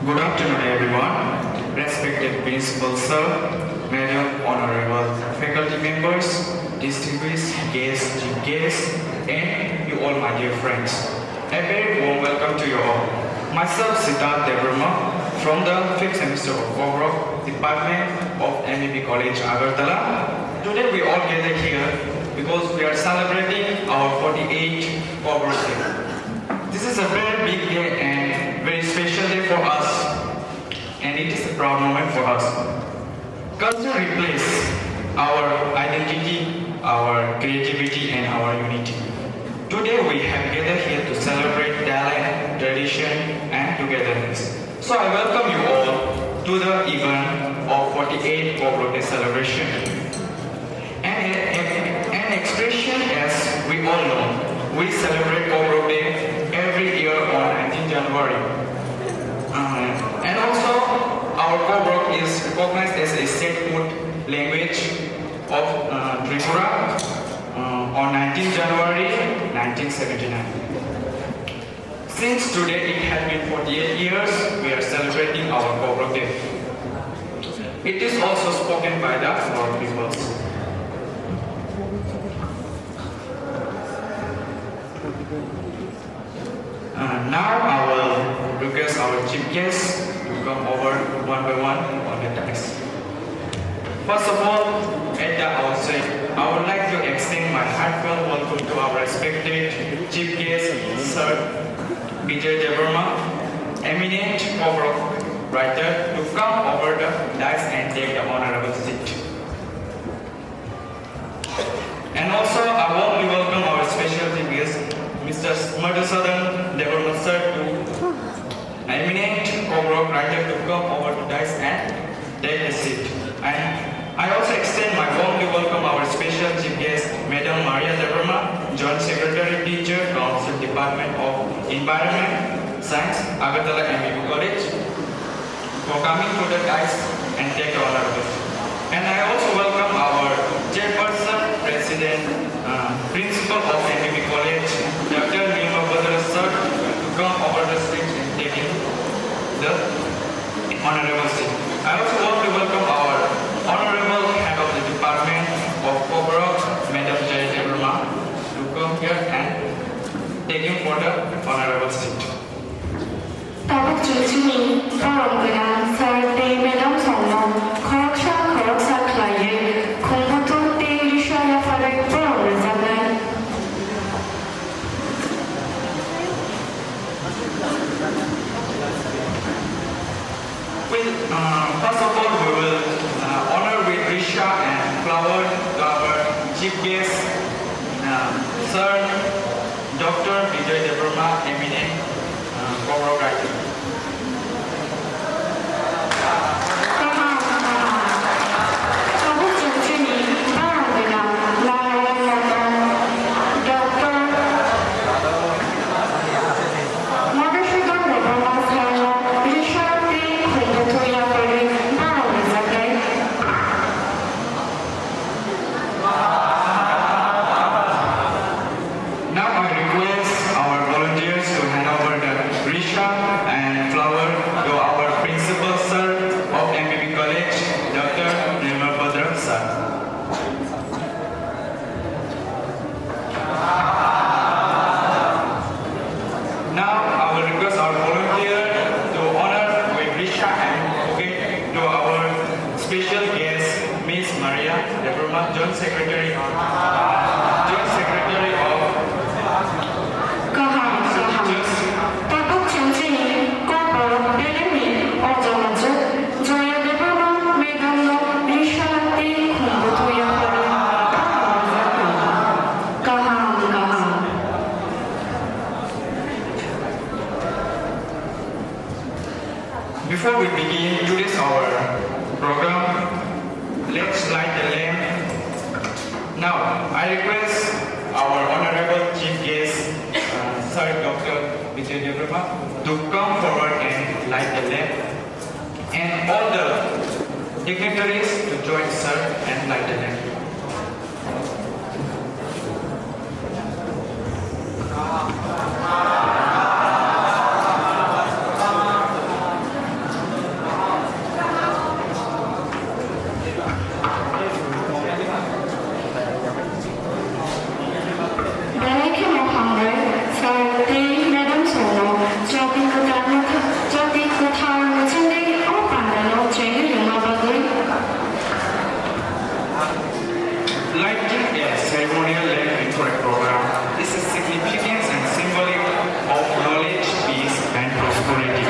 Good afternoon, everyone. Respected Principal Sir, Madam, Honorable Faculty Members, distinguished guests, and you all, my dear friends. A very warm welcome to you all. Myself, Siddharth Devrama, from the 5th semester of Kokborok, Department of MBB College, Agartala. Today we all gather here because we are celebrating our 48th Kokborok Day. This is a very big day and very special day for us, and it is a proud moment for us. Culture reflects our identity, our creativity, and our unity. Today we have gathered here to celebrate talent, tradition, and togetherness. So I welcome you all to the event of 48th Kokborok Day celebration. An expression, as we all know, we celebrate Kokborok Day every year on 19 January. And also, our Kokborok is recognized as a statehood language of Tripura on 19 January 1979. Since today it has been 48 years, we are celebrating our Kokborok Day. It is also spoken by the Kokborok peoples. Now I will request our chief guests to come over one by one on the dais. First of all, at the outset, I would like to extend my heartfelt welcome to our respected chief guest, Sir Vijay Devarma, eminent Kokborok writer, to come over the dais and take the honorable seat. And also, I warmly welcome our special guest, Mr. Madhusudan Devarma Sir, to eminent Kokborok writer, to come over to dais and take a seat. And I also extend my warmly welcome our special chief guest, Madam Maria Devarma, Joint Secretary Teacher, Council Department of Environment Science, Agartala MBB College, for coming to the dais and take the honorable seat. And I also welcome our Chairperson, President, Principal of MBB College, Dr. Nilma Sir, to come over the stage and take the honorable seat. I also want to welcome our Honorable Head of the Department of Kokborok, Madam Jaya Devarma, to come here and take him for the honorable seat. Tabuk Junjuni, Forum Guna, Sir Day Madam Songno, Koroksa Klaye, Kongbutu Day Rishaya Farai Forum Rezabay. First of all, we will honor with Risha and flower to our chief guest, Sir Dr. Vijay Devarma, eminent Kokborok writer. Department Joint Secretary of Kaham, Tabuk Chinchini, Kokborok, Belemi, Ojamazu, Joya Department, Medano, Rishalati, Kumbutuya, Kaham. Before we begin today's our program, let's light the lamp. Now, I request our honorable chief guest, Sir Dr. Vijay Devrama, to come forward and light the lamp, and all the dignitaries to join Sir and light the lamp. Lighting a ceremonial lamp into a program is a significance and symbolic of knowledge, peace, and prosperity.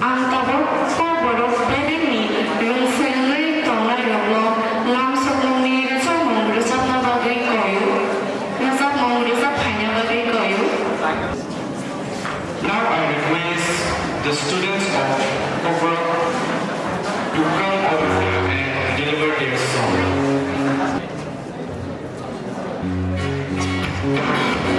Antabok, Kokborok, Belemi, Rinsenri, Tonga Yablo, Lam Soblumi, Rizal Mongrisa Nabagi Koyu, Rizal Mongrisa Panyabagi Koyu. Now I request the students of Kokborok to come over here and deliver their song. Thank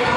you.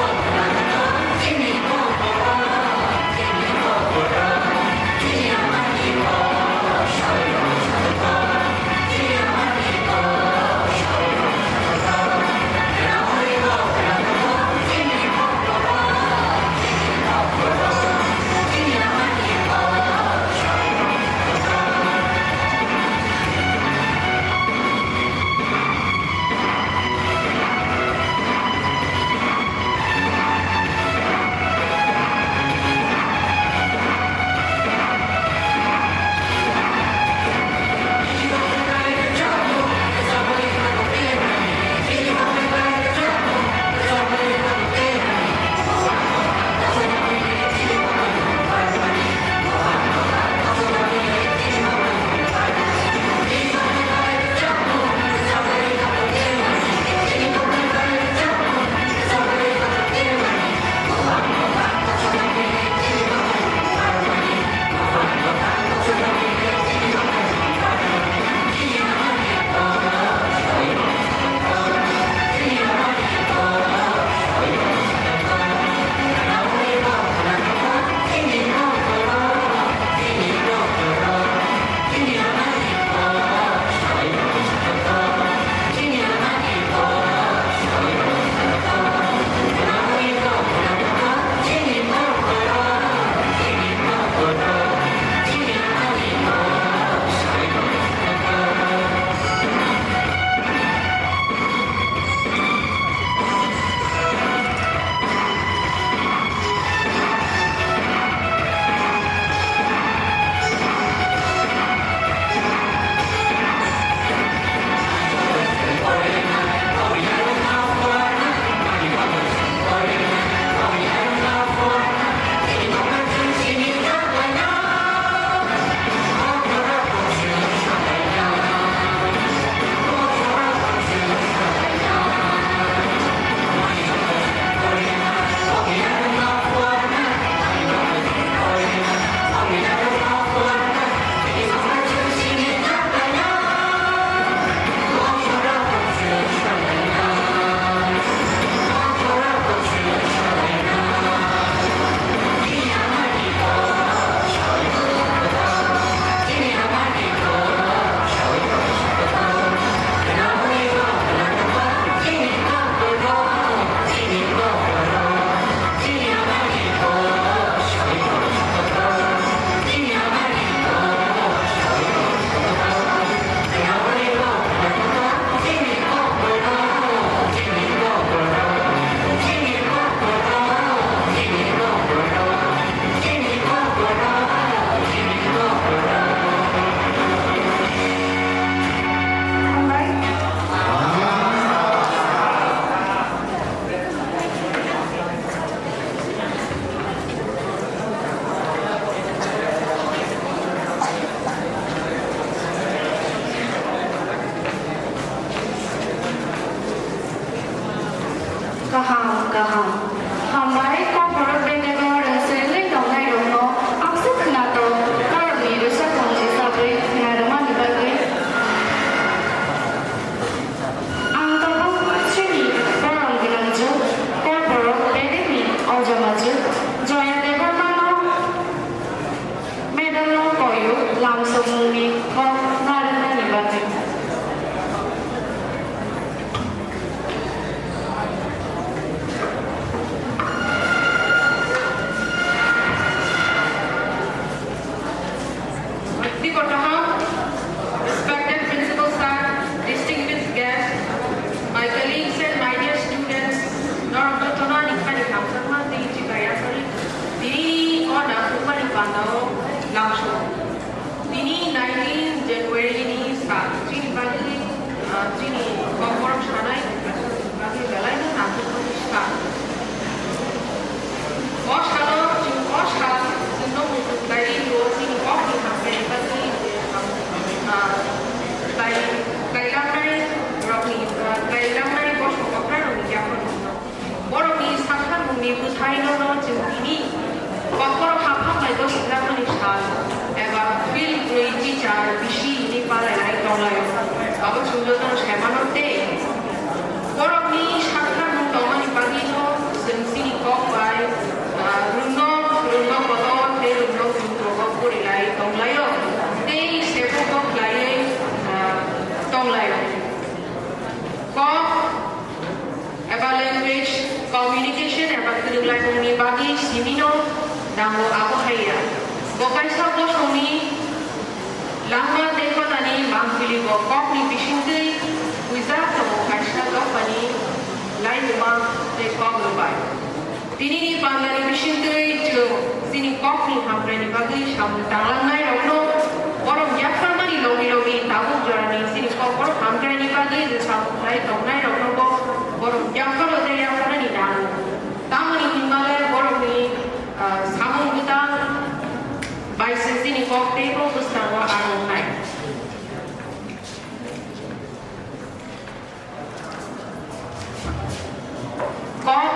Shemanote. Borokni Shakna Tomani Pagino, Simsini Kokai, Runo, Koto, Te Runo, Kurilai, Tonglayo, Te Sepo Klaye, Tonglayo. Kok, about language, communication, about the language, Bagi, Simino, Damo Apohaya. Gokai Sabo Shoni, Lama Dekotani, Mampili, Kopni, Pishingri, Wizard of Kasha Company, Laima, they call the by. Tini Pangani Pishingri to Sini Kopni, Hampani Bagi, Hamtalanai, Rono, or of Yapamani, Logi, Tabu Journey, Sini Kopor, Hampani Bagi, the Samurai, Tonai, Rono, or of Yapama, the Yapani Dano. Tamani Himalaya, or of the Samu Vidan. By Sensini Kokborok Gustawa Aronai. Kok,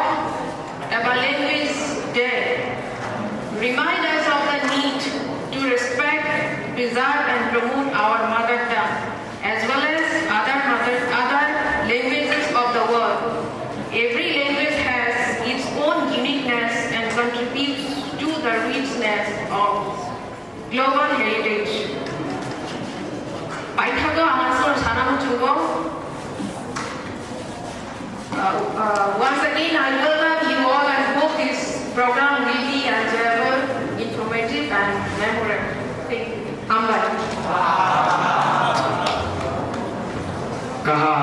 about language day, remind us of the need to respect, preserve and promote our mother tongue, as well as other languages of the world. Every language has its own uniqueness and contributes to the richness of global heritage. Paithago Amasor Sanam Chugo. Once again, I welcome you all and hope this program will be enjoyable, informative, and memorable. Thank you. Ambar. Kaha.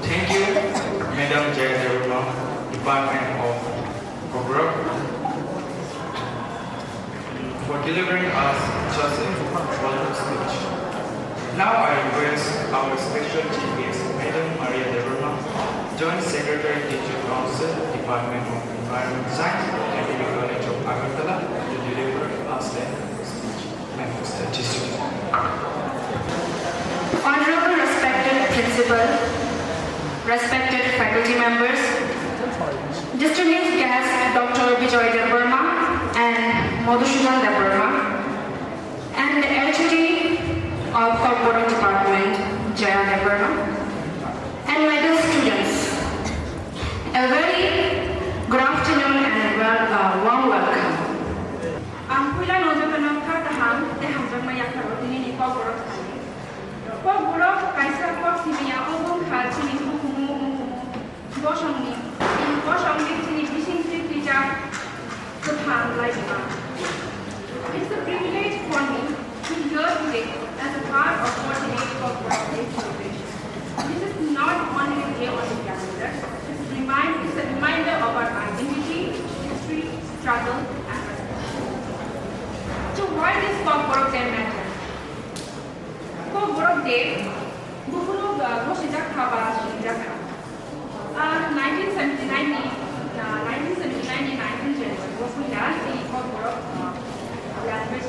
Thank you, Madam Jayadevma, Department of Kokborok, for delivering us such a wonderful speech. Now I request our special chief guest, Madam Maria Deverma, Joint Secretary Teacher Council, Department of Environment Science, MBB College of Agartala, to deliver us the speech. Honorable respected principal, respected faculty members, distinguished guests Dr. Bijoy Deverma and Madhusudan Deverma, and the LTD of Kokborok Department, Jaya Deverma, and my dear students. A very good afternoon and warm welcome. Ampula Nojakanam Kataham, the Hamzamaya Karotini Kokborok. Kokborok, Kaisa Koktimia, Obon Katini, Boshoni, Tini, Fishing Teacher, Kutham Laima. It's a privilege for me to be here today as a part of coordinating Kokborok Day celebration. This is not only a day on the calendar, it's a reminder of our identity, history, struggle, and respect. So why does Kokborok Day matter? Kokborok Day, Bukulo Goshijak Haba Shijaka. 1979 January was the last day Kokborok Language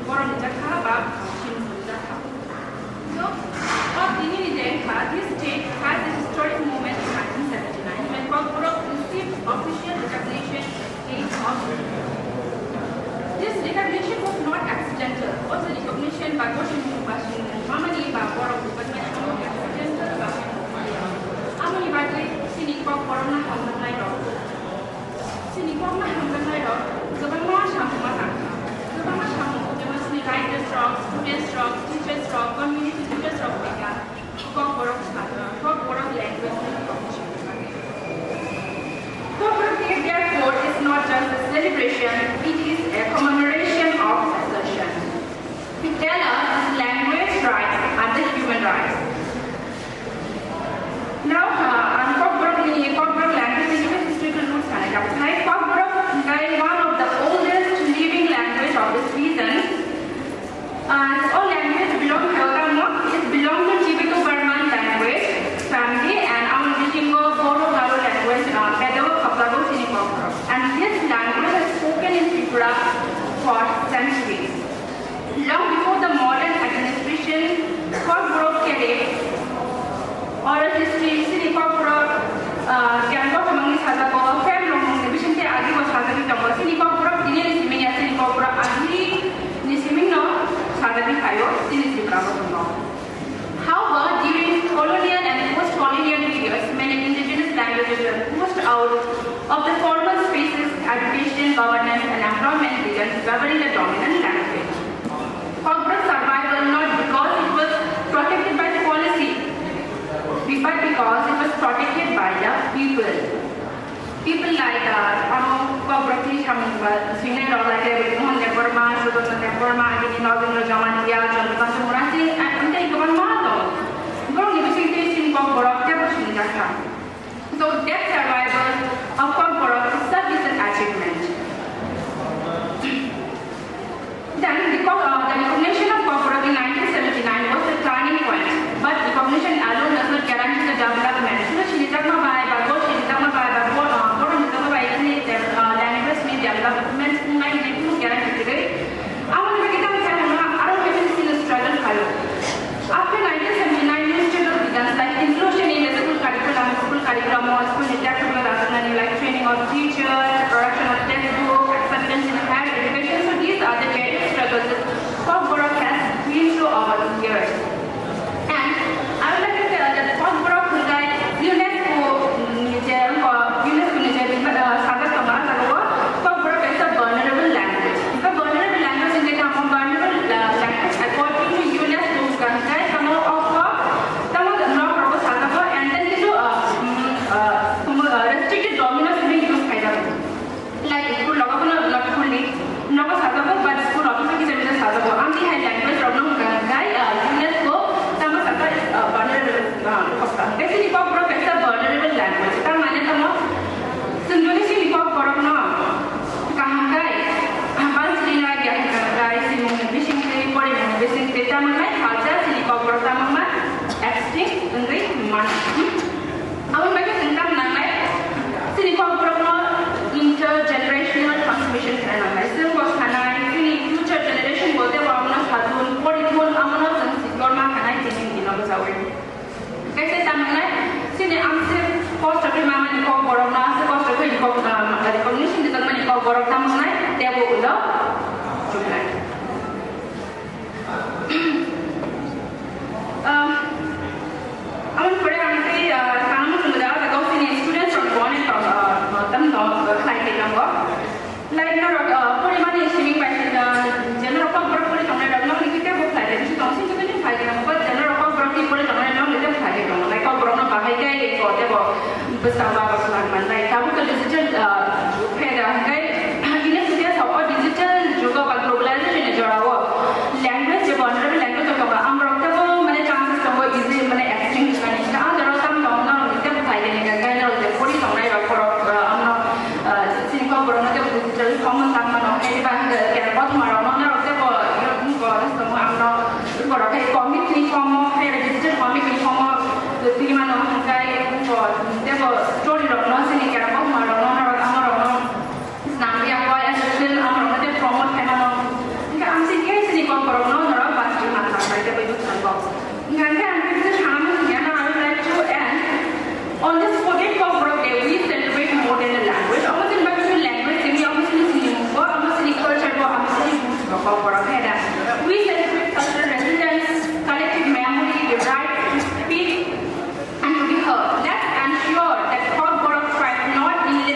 Boron Jaka Bab Shin Jaka. So, this state had a historic moment in 1979 when Kokborok received official recognition in Australia. This recognition was not accidental. It was a recognition by Goshin Mubashin and Mamani Baborok, but not accidental. Amani Badri, Sinikok Corona Hamdanai Rock. Sinikok Hamdanai Rock, Gabama Shamata. Gabama Shamu, there was the writers rock, students rock, teachers rock, community leaders rock, favoring the dominant language. Kokborok survival not because it was protected by policy, but because it was protected by the people. People like Kokborok Swinei like Mohan Deborma, Sudan Deborma, Northern Jamania, John Murati, and they go on model. Going to see this in Kokborok, so that survival of Kokborok itself is an achievement. Then the recognition of Kokborok in 1979 was the turning point, but recognition alone does not guarantee the development. Language may development guarantee today. After 1979, new struggles began, like inclusion in the school curriculum, school literature, like training of teachers, production of textbooks, acceptance in higher education. So these are the various struggles that Kokborok has been through over the years. And I would like to tell that Kokborok Kokborok is a vulnerable language. The vulnerable language in the vulnerable language according to UNESCO and then restricted dominance being used like school but school officer is language problem UNESCO vulnerable basically Kokborok is a vulnerable language. Intergenerational transmission future generation cost of recognition is the money for Borok Tamanai, they will love to plan. I want to put it on the students from Bonnet from like Purimani is swimming by general Kokborok but general Kokborok people like Kokborok Bahai for bersama like kamu ke digital ini sudah soal digital juga pak globalization ni jauh language vulnerable language juga amrok tu mana chances tu easy mana extinct kan ini kan kalau tam tahu na kita bukan ini kan kalau kita puri tahu na ya korok amrok sini Kokborok na kita digital common tam mana ini bah kita buat marah mana kita buat semua amrok korok kayak komik ni komo kayak digital komik ni komo di mana kayak story of nursing in Kerala, Snambi, and still promote Hemano. I'm thinking Kokborok, I would like to end on this 14th Kokborok Day. We celebrate more than a language. Almost in language, we obviously culture, we celebrate cultural resilience, collective memory, the right to speak and to be heard. Let's ensure that Kokborok thrive not only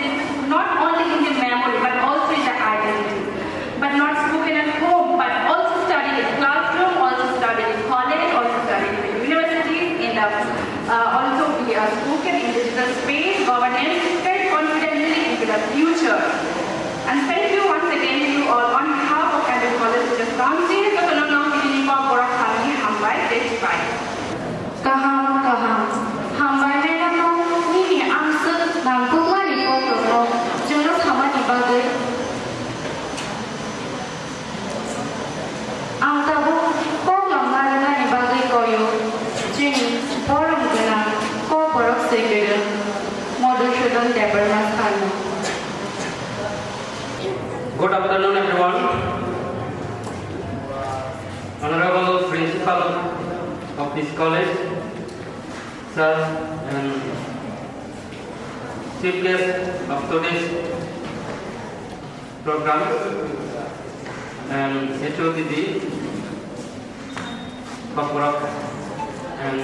in the memory but also in the identity. But not spoken at home, but also studied in classroom, also studied in college, also studied in the universities, in the also we are spoken in digital space, governance, very confidently into the future. And thank you once again to you all on behalf of MBB College Students Council, Kokborok Kami Hambai Desibai. Kaham Hambai Nemo ini answer nangkuma di Kokborok jono sama di bagai angkabu kok lambar di bagai koyo jadi orang kenal Kokborok segera modul sudah development kan. Good afternoon, everyone. Honorable Principal of this college, sir, and chief guest of today's program, and HODD, Kokborok, and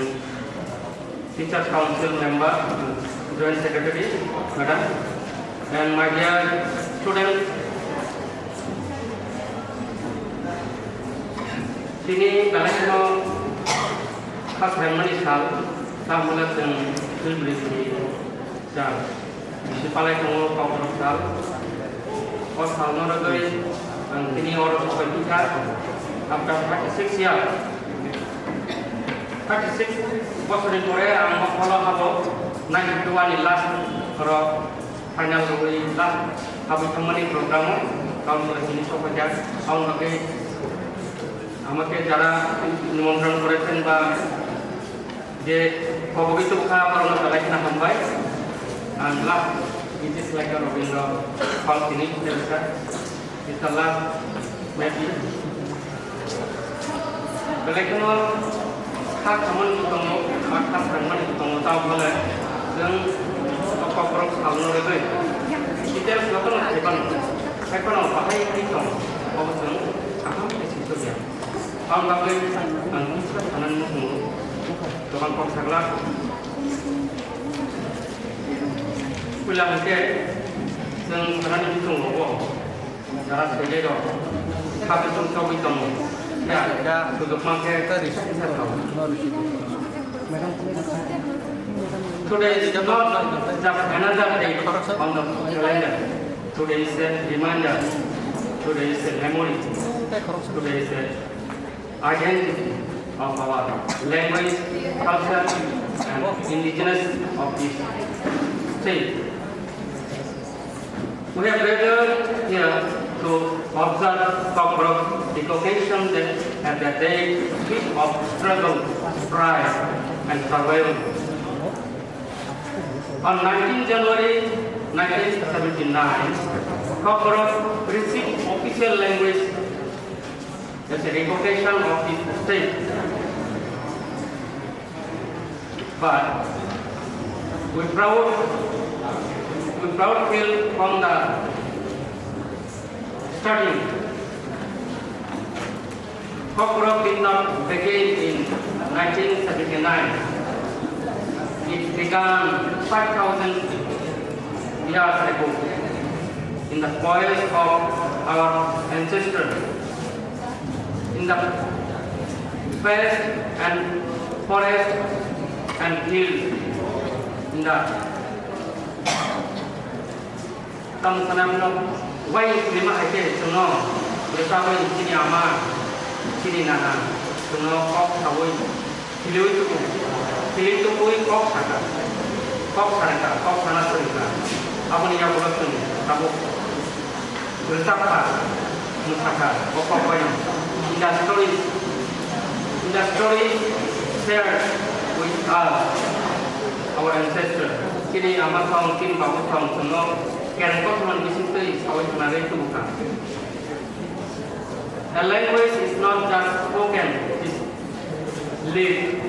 Teachers Council member, Joint Secretary, Madam, and my dear students. Sini balasan khas remani sal mulai dengan filmresi sal. Isi palai kamu Kokborok sal. और सालों में तो ini orang seperti kita after 36 years 36 বছর ধরে আমরা follow হবো 92 last for final rule last habis kembali program tahun ini সবাই আমাকে যারা নিমন্ত্রণ করেছেন বা যে কবগিত খা পরণ চালাইনা হামবাই and last it is like a Robindra hall finish there it's the last maybe belakango khá kaman dong khá kaman dong tao bole जों Kokborok salno rebe details lokon jeban ekon bahai ni dong obosong aham esiso ya am bagai ang isa kanan mu dokan kok sagla pulang ke जों kanan ni dong obo jara sele do habis tung kau itong ya duduk mangke tadi saya tahu today is not just another day on the calendar. Today is a reminder. Today is a memory. Today is a identity of our language, culture, and indigenous of this state. We have gathered here to observe Kokborok, the occasion that at the day of struggle, pride, and survival. On 19 January 1979, Kokborok received official language as a recognition of its state. But we proud feel from the starting. Kokborok did not begin in 1979. It began 5,000 years ago in the forests of our ancestors, in the forest and hills, in the Tansanamno, why lima ake suno, bersama sini ama, sini nana, suno kok tawoi, hilui tuku. Pilih tu koi kok sana serika. Apa ni yang boleh tu? Tahu bersama musaka. Apa yang industry shared with us, our ancestors. Kini amat thong, kini babu thong, semua kerana kau tuan di situ, awak kenal itu bukan. The language is not just spoken, it is lived.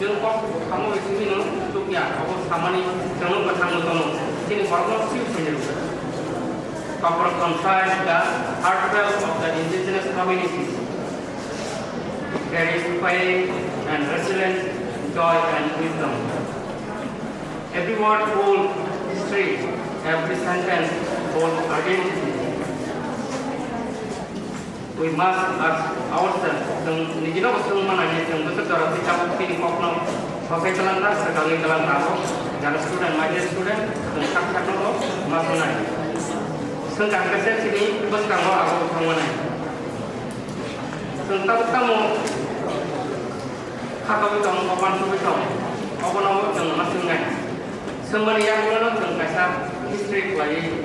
जों kamu di sini no untuk ya aku sama ni jangan bertanggung jawab sini orang sih sendiri. Kokborok concerns the heartfelt of the indigenous communities. There is faith and resilience, joy and wisdom. Every word holds history, every sentence holds identity. We must ask ourselves, ni jino usung mana ni yang besar darah kita pilih kokno, pakai jalan ras sekali jalan tahu, jalan student, majlis student, tentang kakno masuk naik. Tentang kesan sini bus kamu aku kamu naik. Tentang kamu, kakak kamu kapan tu kamu, apa nama tentang masuk naik. Semuanya mana tentang kesan history lagi,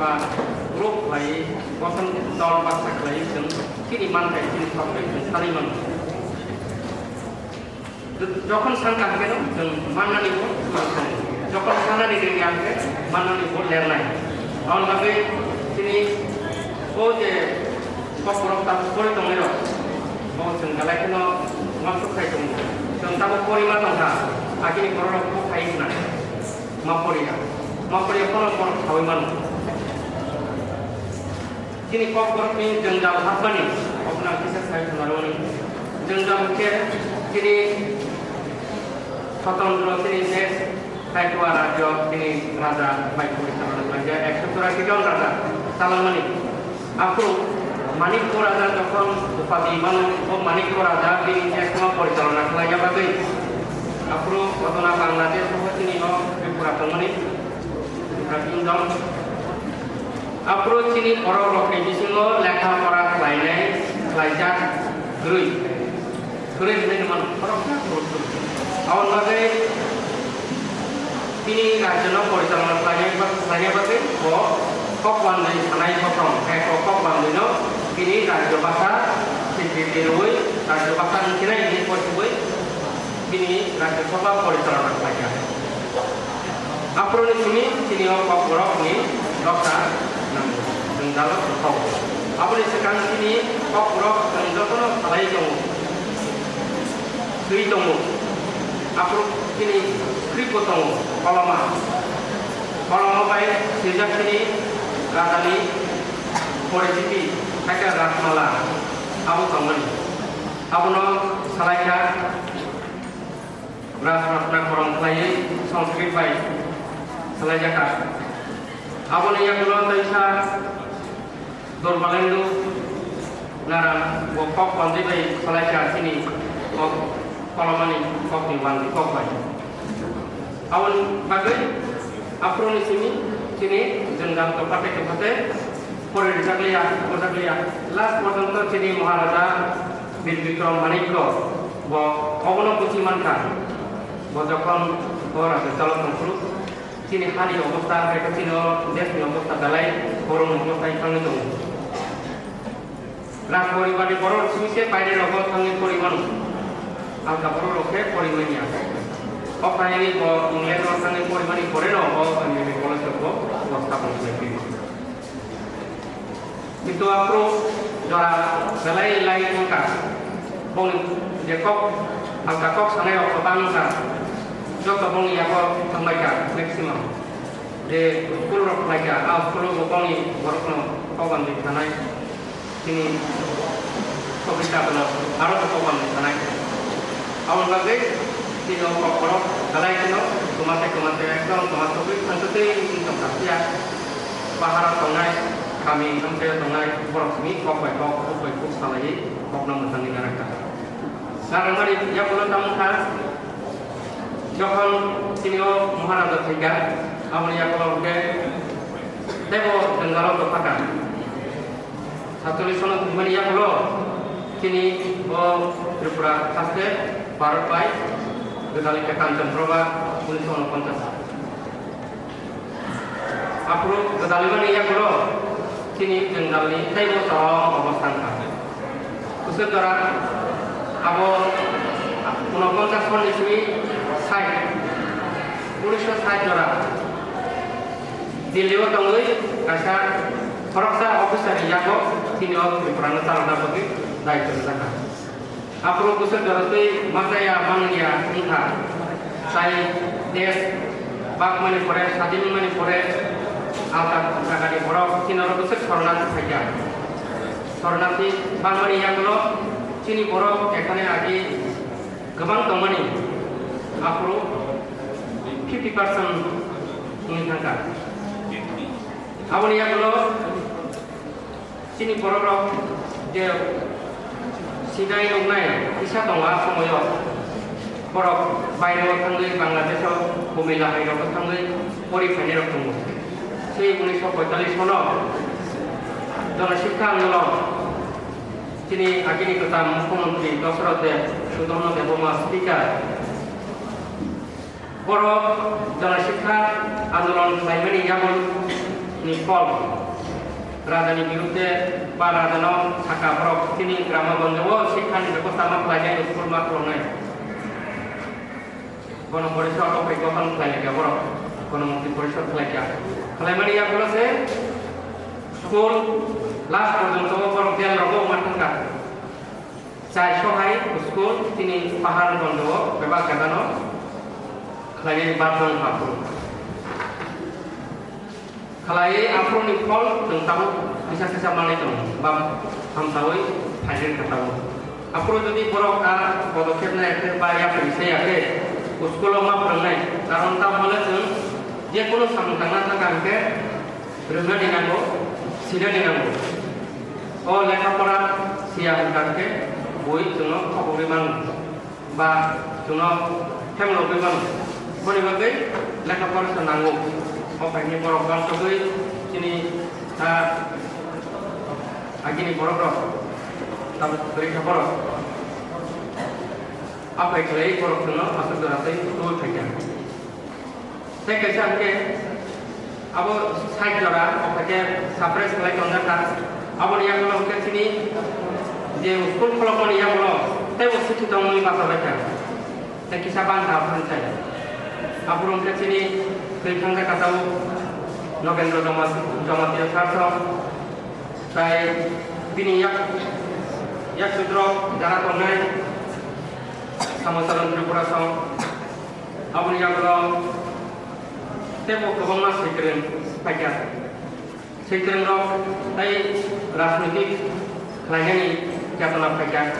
group lagi, kosan tahun pasak lagi tentang kini mantai kini sampai saliman. Jokon sangka kena mana ni pun mantai. Jokon sana ni dia yang ke mana ni pun lernai. Awal lagi kini je Kokborok tak boleh tunggu. Oh sengkalai kena masuk kai tunggu. Tentang pori mana tangga. Akhirnya Kokborok pun kai mana. Maporia pun tahu mana. Kini Kokborok ni jenggal apa ni? Apa kisah saya kenal ni? Jenggal ke kini Fatong dulu kini next saya tua raja kini raja baik pun sama raja. Eksekutor kita raja salam ni. Aku Manikya রাজা যখন উপাধি মানুষ ও মানিক্য রাজা তিনি একসময় পরিচালনা খালাইয়া বাগै আপনি ঘটনা বাংলাদেশ সহ তিনি ত্রিপুরা তমনি ত্রিপুরা কিংডম আপনি তিনি বড় রকম বিসিङ লেখাপড়া খালাইनाय খালাইजाक ग्रुइ ग्रुइ होननाय फरकना आवon बागै তিনি রাজ্য পরিচালনা খালাইनाय बागै kokwan sanai potong kokwan dino kini radio bahasa sekretariat radio bahasa kini ini posibui kini radio sabha porisalana saja apron ini sini Kokborok ni dokter mendalam tahu apron sekarang kini Kokborok mendalam salai jong dui jong apron kini kripotong koloma baik sejak kini রাজধানী পরিচিতি একটা রাসমালা আবু তমনি আবুনো সালাইকা রাসমালা করম খালাই সংস্কৃত by সালাইজাকা আবুনো ইয়াগুলো তাইসা দরবালেন্দু নারাম cock বান্দি by সালাইকা Sini কলমানি kokni bandi kok baik awan bagai aproni sini jenggal topate pore disaglia last পর্যন্ত তিনি মহারাজা বীর বিক্রম মানিক্য অবন পুচিমানকা যখন রাজা চলতন্ত্র তিনি হারি অবস্থা তিনি দেশনি অবস্থা দালাই গরম অবস্থায় সঙ্গে দङ রাজ পরিবারের বড় সুইসে বাইরের অবস্থানে পরিমাণ আলকা বড় রক্ষে পরিমাণিয়া অপ্রায়ণী ইংল্যান্ড অবস্থানে পরিমাণী করে MBB কলেজ উপস্থাপন করে কিন্তু আপনি যারা বেলাই লাই থাকা বং যে কক আলকা কক সানায় অবাংকা যত বং ইয়াকো থামাইকা ম্যাক্সিমাম যে স্কুল রক্ষাইকা স্কুল বংনি বরকনো কবান্দি থানায় তিনি কবিতা বলো আরো কবান্দি থানায় আমার বাদে তিনি Kokborok বেলাই কিনো তোমাতে একদম তোমার সবই সান্ততে ইনকাম কাটিয়া পাহাড় তংনায় kami sampai tengah borok sini kok salai kok namun tanggung neraka. Sekarang hari ya bulan tamu khas, jokal sini Maharaja tiga, amun ya kalau ke, tebo dengar untuk pakai. Satu lisan untuk mana ya kalau sini Tripura khasnya Barat baik, kedali ke kantor proba lisan kontas. Aku kedali mana ya kalau sini jenggali tebo tolong অবস্থান থাকে use দ্বারা আবো 49 সন ইসবি 1960 দ্বারা দিল্লিও তঙ্গই কাসা ফরকসা officer ইয়াকো তিনি ত্রিপুরানো চালনা বগি দায়িত্ব থাকা আপরো উসে দ্বারা তুই মাতায়া বাংলিয়া ইনহা সাই দেশ বাগমানি পরে স্বাধীনমানি পরে alka kagadi borok kinaro besek শরণার্থী থাকা শরণার্থী বাঙালি ইয়াগুলো চিনি borok এখানে আগে গোবাं দংমানি আপরো 50% উনি থাকা আবনি ইয়াগুলো চিনি borok যে সিদাই নংনাই ইসা দংা সময় borok বাইরেও থাঙ্গै বাংলাদেশও কুমিল্লা হাইরাও থাঙ্গै পরিফাইনার দङ সেই 1945 সন জনশিক্ষা আন্দোলন তিনি আগেনি কথা মুখ্যমন্ত্রী দশরথ দেব সুধর্ম দেববর্মা স্পিকার বড় জনশিক্ষা আন্দোলন খালাইমানি ইয়াবন नि फल राजानि बिरुद्धे बा राजानाव थाखा बरक তিনি গ্রামগঞ্জেও শিক্ষাनि ব্যবস্থা খালাইनाय स्कुल मा खालामनाय गणपरिषद गठन खालायनाय बरक गणमंत्री परिषद खालायमानि या বলেছে स्कुल लास्ट পর্যন্ত বরক জেল রগো মানকা চাই সহায় স্কুল তিনি পাহাড় গঞ্জ বেবা কাদানো খালাইनाय বাদন আপু খালাই আপনি ফল tentang bisa malai dong bab hamsawai hadir katamu apro যদি বড় কার পদক্ষেপ নেয় একটা বায়া পয়সা আছে স্কুল মা পড়াই কারণ তা বলে যে কোনো সামনা থাকাকে রোজা দিনাগো সিরা দিনাগো ও লেখাপড়া সিয়া কারকে বই जोंनो खबरै मान बा जोंनो हेमलबै मान बनि बागै लेखापড়া नांगौ अफायनि बरफ बांसगै दिनै आगिनि बरफ Tabo लेखापড়া apa kelai borok jono asal daratai dua kajian. Saya kajian ke, abo side jora, apa ke surprise kelai kongga kan, abo ni yang belum ke sini, dia school kalau ni yang belum, tapi waktu itu tamu ni masa baca, saya kisah bangsa pun saya. Abo belum ke sini, kelai kongga kata November jama dia sarso, saya bini yak sudro darah konai. Samasaran Tripura song, abang yang kalau tebo kebangga sekeren pakai, sekeren lo, tapi rasmiti lainnya ni jatuh nak pakai,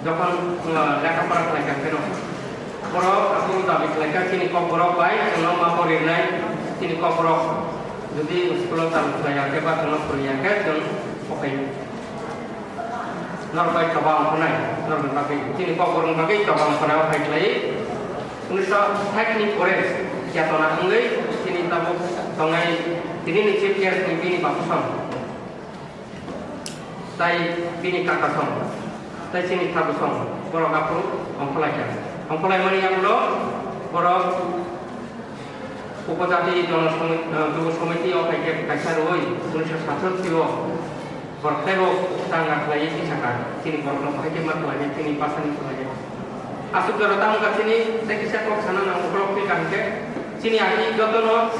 jangan lekapara pakai keno. Kalau aku tak pakai sini kokborok baik, kalau mau berinai sini kokborok, jadi sekolah tak pakai kebat kalau kuliah ke, jangan pakai. Norbai cabang punai, norbai pakai. Jadi kau orang pakai cabang punai apa lagi? Unisha teknik orange, jatuh nak engai. Sini tahu tongai. Sini ni chip kes ni bini bakusan. Tai bini kakasan. Tai sini tabusan. Borok aku angkolai kan. Angkolai mana yang lo? Borok Upajati Jonijong Komiti apa yang kasar oi. Unisha satu tiga. Bertemu sangat lagi kisahkan. Sini borok pakai mat lagi. Sini pasan itu lagi. Asuk datang ke sini. Saya kisah kok sana nang borok pikan ke. Sini lagi jodoh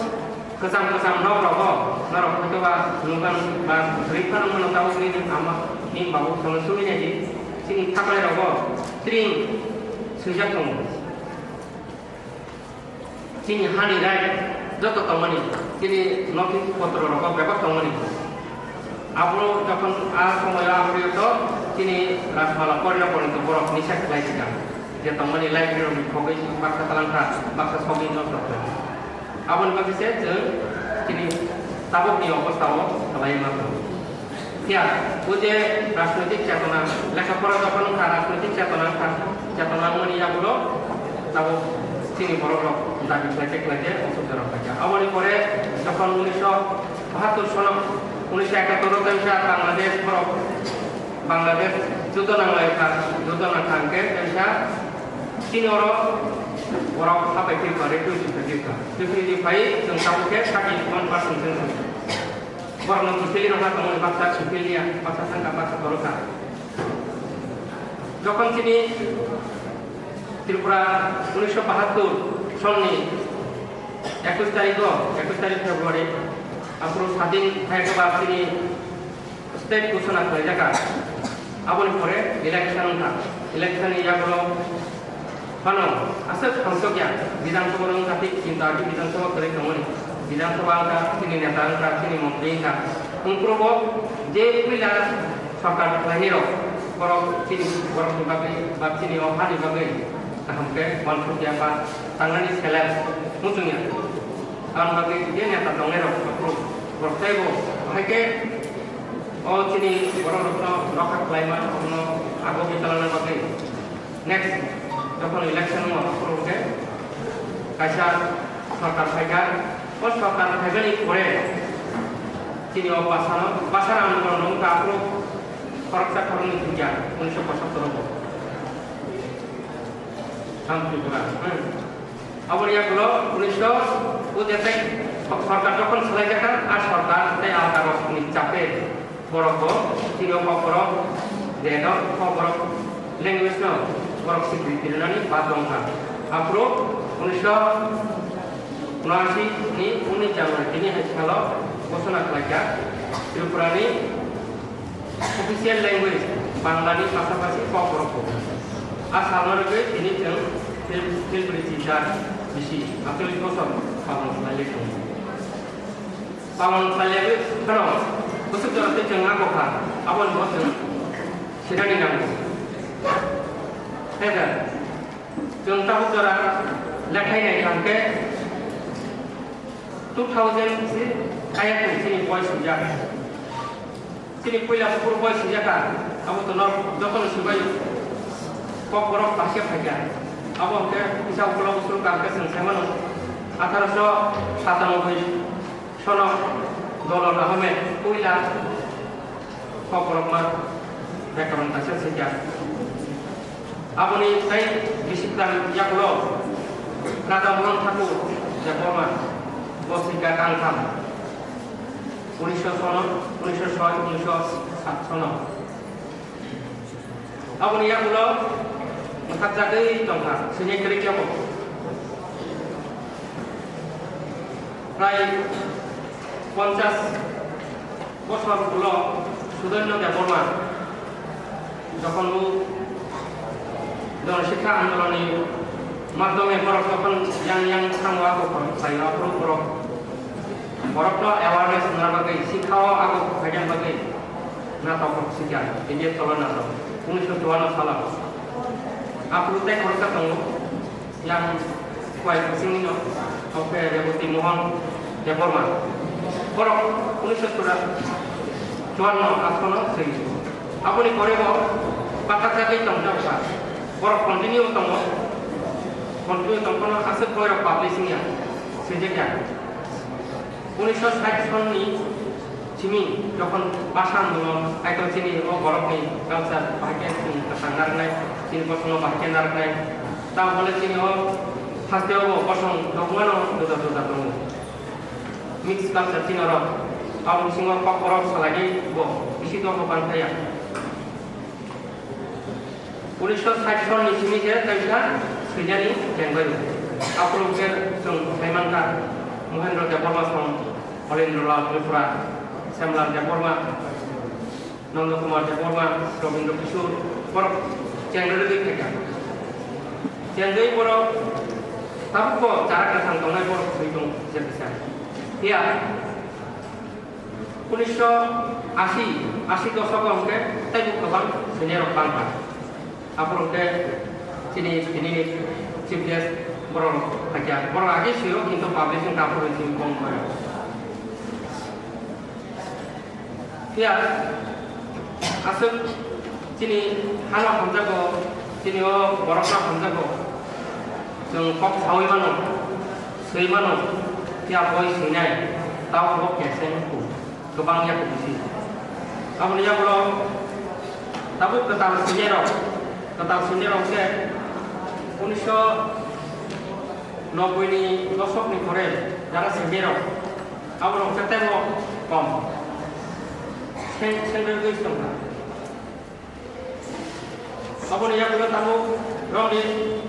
kesam narok itu bah nukan bah ribuan mana tahu ini sama ini bahu sama sulinya jadi sini tak ada rokok. Sering sejak kamu. Sini hari raya jodoh kamu ni. Sini notis foto rokok berapa kamu ni. Aku যখন সময় আবৃত তিনি রাসমালা পড়া পর্যন্ত বরফ নিষেধ লাইছিলাম যে তোমার লাইব্রেরি খবই বাক্সা তালাংটা বাক্সা সবই নষ্ট করে আপন বাকিছে তিনি তাবকনি অবস্থাও সবাই মাত্র ঠিক যে রাজনৈতিক চেতনা লেখাপড়া যখন রাজনৈতিক চেতনা মনিয়াগুলো তাবক তিনি বড় দাবি ফেলাইতে ফেলাইতে অসুবিধা রক্ষা আবার পরে যখন 1972 সন 1971 বাংলাদেশ যুদ্ধ নাংলাইকে তিনি orang apa itu itu dipai yang tahuke sakit 1% warna sipil orang teman bahasa sipilnya bahasa sangka bahasa Toroka যখন তিনি ত্রিপুরা 1972 সনে 21 তারিখ ফেব্রুয়ারি আপনার স্বাধীন থাকবার তিনি স্টেট ঘোষণা করে জায়গা আপনি পরে election ইয়াগুলো Pano, asal konsepnya Vidansabha orang tapi cinta di Vidansabha kerja kemana? Vidansabha angka sini neta angka sini menteri angka. Mengprobo je pila sarkar lahir. Kalau sini orang dibagai sini orang dibagai. Tahamke mansuk apa tangani seleb musuhnya. Orang bagai dia neta dongero. Bersebo. Hake oh sini orang rokat klaiman orang aku bitalan bagai. Next. যখন election করবে কাজা সরকার থাকার ও সরকার থাকারই পরে তিনি বাসার আন্দোলন কাপড় খরচা করণী ভূমিকা 1975 শান্তিপুরা আবার ইয়াগুলো 1900 ও যাতে সরকার যখন চলে যাকার আর সরকার তাই আলাদা রকমের চাপে বরফ তিনি kokborok দেন kokborok ল্যাঙ্গুয়েজ না Borok Security Nani Patongka. Apro 1979 ini 19 Januari ini kalau ঘোষণা করা Tripura ini official language Bangla ni পাশাপাশি kokborok. Asalnya ini yang bercerita bisi. Akil kosong Pamon Saleh. Pamon Saleh kalau khusus dalam tengah kokha. Abon bosan sedang dinamik. Ada, contoh cara lekai naik angke 2000 ayat ini voice sudah sini pula pur boy sejaka abo to nor jokon sibai Kokborok bahasa bagian abo ke bisa ulang usul karya sengseman 1897 sono dollar ahmed pula Kokborok ma rekomendasi sejak abo ni saya disiplin yakulo nada mulang thaku jakorma bosika kangkam 1900 sono 1906 1907 sono abo ni yakulo Mengkaji tentang seni kerja apa? Rai konses bosman pulau sudah nak berma. Jepun lu dalam sikap andalan ini, madamnya borok jepun yang tangguh aku pun saya approve borok tu awareness narabagai sikau aku kajian bagai nata persikian ini tolong nata. 1902 salah. Aku teh kalau ketemu yang kuai sini no, oke dia putih mohon dia formal. Borok unis sudah cuan no, aku no sih. Aku ni korek bo, bakat saya itu macam apa? Borok continue temu no asal korek publishing ya, sejak ya. Unis saya ni sini, jepun pasang dulu, aikon sini, oh borok ni, kalau saya bahagian sini kesanggar naik. Sini kosong bahagian naik, tahu boleh sini oh pasti oh kosong dokumen oh duda tunggu. Mix kan sini orang, aku singgah Kokborok selagi boh, di situ aku pantai ya. 1960 di sini saya bisa sejari yang baru. Aku lupa Saimankan, Muhendra Jaborma from Olindrola Tripura, Semlar Jaborma, Nanda Kumar Jaborma, Robindo Kishore, Borok. Channel itu kita, channel borok, tapi kok cara kita sangkongnya borok hitung sebesar. Ya, 1980 dosok orang tapi bukan senior bangsa. Apa orang sini chief guest borok kerja, borok lagi sih kita publishing kapur itu kongkong. Ya, asal sini hana hamzago sini oh borokna hamzago jeng kok sawi mano tiap boy sinai tahu kok kesen ku kebang ya kubisi kamu dia kalau tahu ketal sinero ke unisho nopo ini dosok ni kore jara sinero kamu orang ketemu kom sen itu Apa ni yang kita tahu, orang di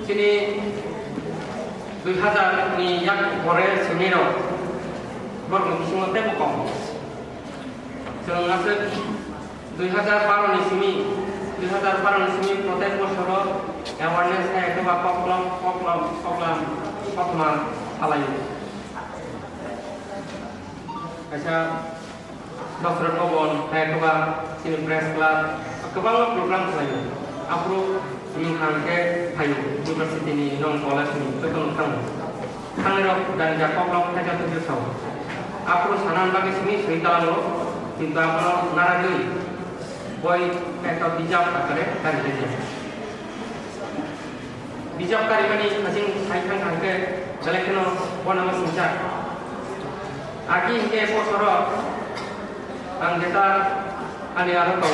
sini 2000 ni yang Korea sini lo, baru mesti semua temu kong. Jangan asal 2000 ni sini protes masyarakat, awareness saya itu apa koklam halayu. Macam dokter kobon, saya coba sini press club, kebanyakan program halayu. Aku ingin ke Hayu University ni non college ni betul betul. Kangen dan Jakob long kerja 7 tahun. Aku sanan bagi sini cerita lo, cinta lo naragi. Boy kita bijak akare dari dia. Bijak kali ini masing saya ke selekno wana masing Agi ke posoro anggota ani ada to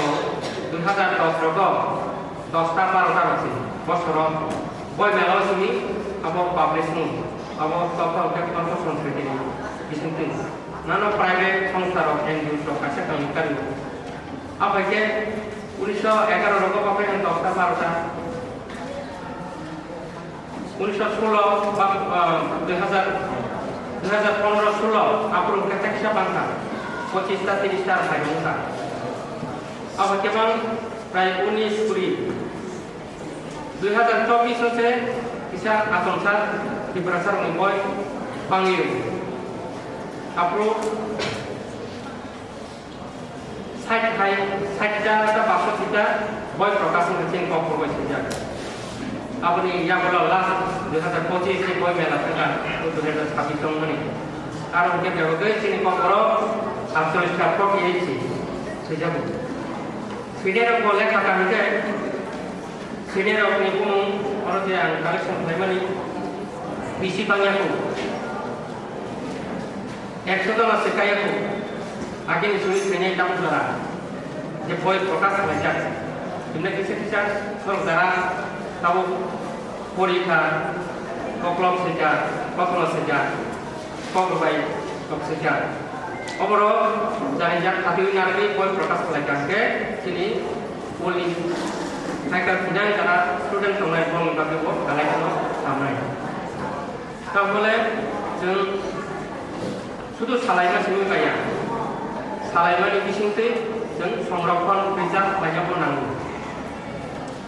2010 Dosta parota masih, bos orang, boy melo sini, apa publish nu, apa total ke kontor संस्कृति ini, bisnis, nano private संस्था yang diusul kasih kami kan, apa ke, 1911 rogo apa yang dosta parota, 1916, 2015 apa ketek siapa bangsa, 25 tahun saya bangsa, apa ke bang प्राय 19 2024 से bisa asal di berasal memboy panggil apro saja ada bahasa kita boy prokasi kecil Kokborok saja apa ni yang berulang 2025 ini boy melakukan untuk ada sapi tong ini kalau kita jaga sini Kokborok asal sekarang ini sejak sini ada boleh kata kita sini ada pun orang yang kalau sampai mana visi banyak tu একশোজন আছে কায়াকু আগে শুনি ট্রেনে দাম ধরা যে বই প্রকাশ হয়ে যায় এমনি কিছু কিছু সব যারা তাও পরীক্ষা ককলম সেটা কখনো সেটা ককবাই কক সেটা অবর জানি যা খাতি নারী বই প্রকাশ হয়ে যাচ্ছে তিনি বলি নাইকার ফিনাই যারা স্টুডেন্ট সংনাই বল বাকি বল গালাইখানো সামনাই তাহলে जों শুধু সালাইমা সিমি গায়া সালাইমানি বিসিংতে जों সংরক্ষণ প্রিজার্ভ লাইজাবো নাंगौ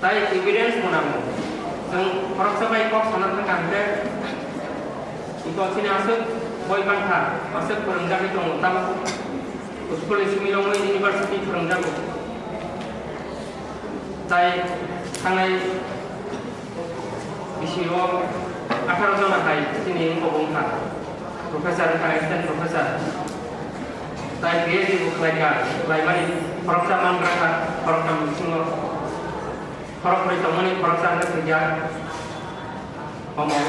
তাই এভিডেন্স बनांगौ जों फरायसाबाय कक साननो थाखाय इकसिनि आसो बय बांथा आसो फोरोंजाबि दङ ताम स्कुल सिमिलङै इउनिभार्सिटि फोरोंजाबो তাই थांनाय बिसिङाव 18 जना हाय दिनै गबंथा Profesor assistant profesor. Saya dia di bukaika, lainnya peraksaman mereka perakam semua. Perak mereka mana peraksaan kerja, omong.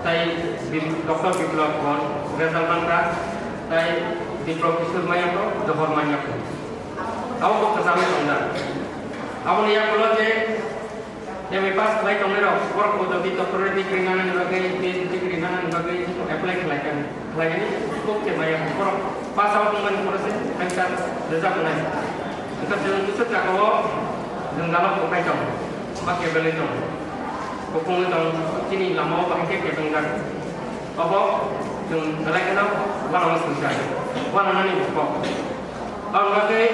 Saya di doktor biblog pun, result mereka. Saya di profesor maya pun, doktor maya pun. Aku kok kesana enggak. Aku ni yang kalau je yang lepas baik kami rak, orang kau tapi doktor di keringanan bagai di keringanan bagai apply kelayakan, kelayakan ini cukup cemaya. Orang pas awal teman proses, kita rezak naik. Kita jangan kusut tak kau, jangan dalam kau kacau, pakai beli dong. Kau pun dong, sini lama pakai kebenggan. Apa? Jangan kelayakan apa? Warna susah, warna ni bukan. Orang bagai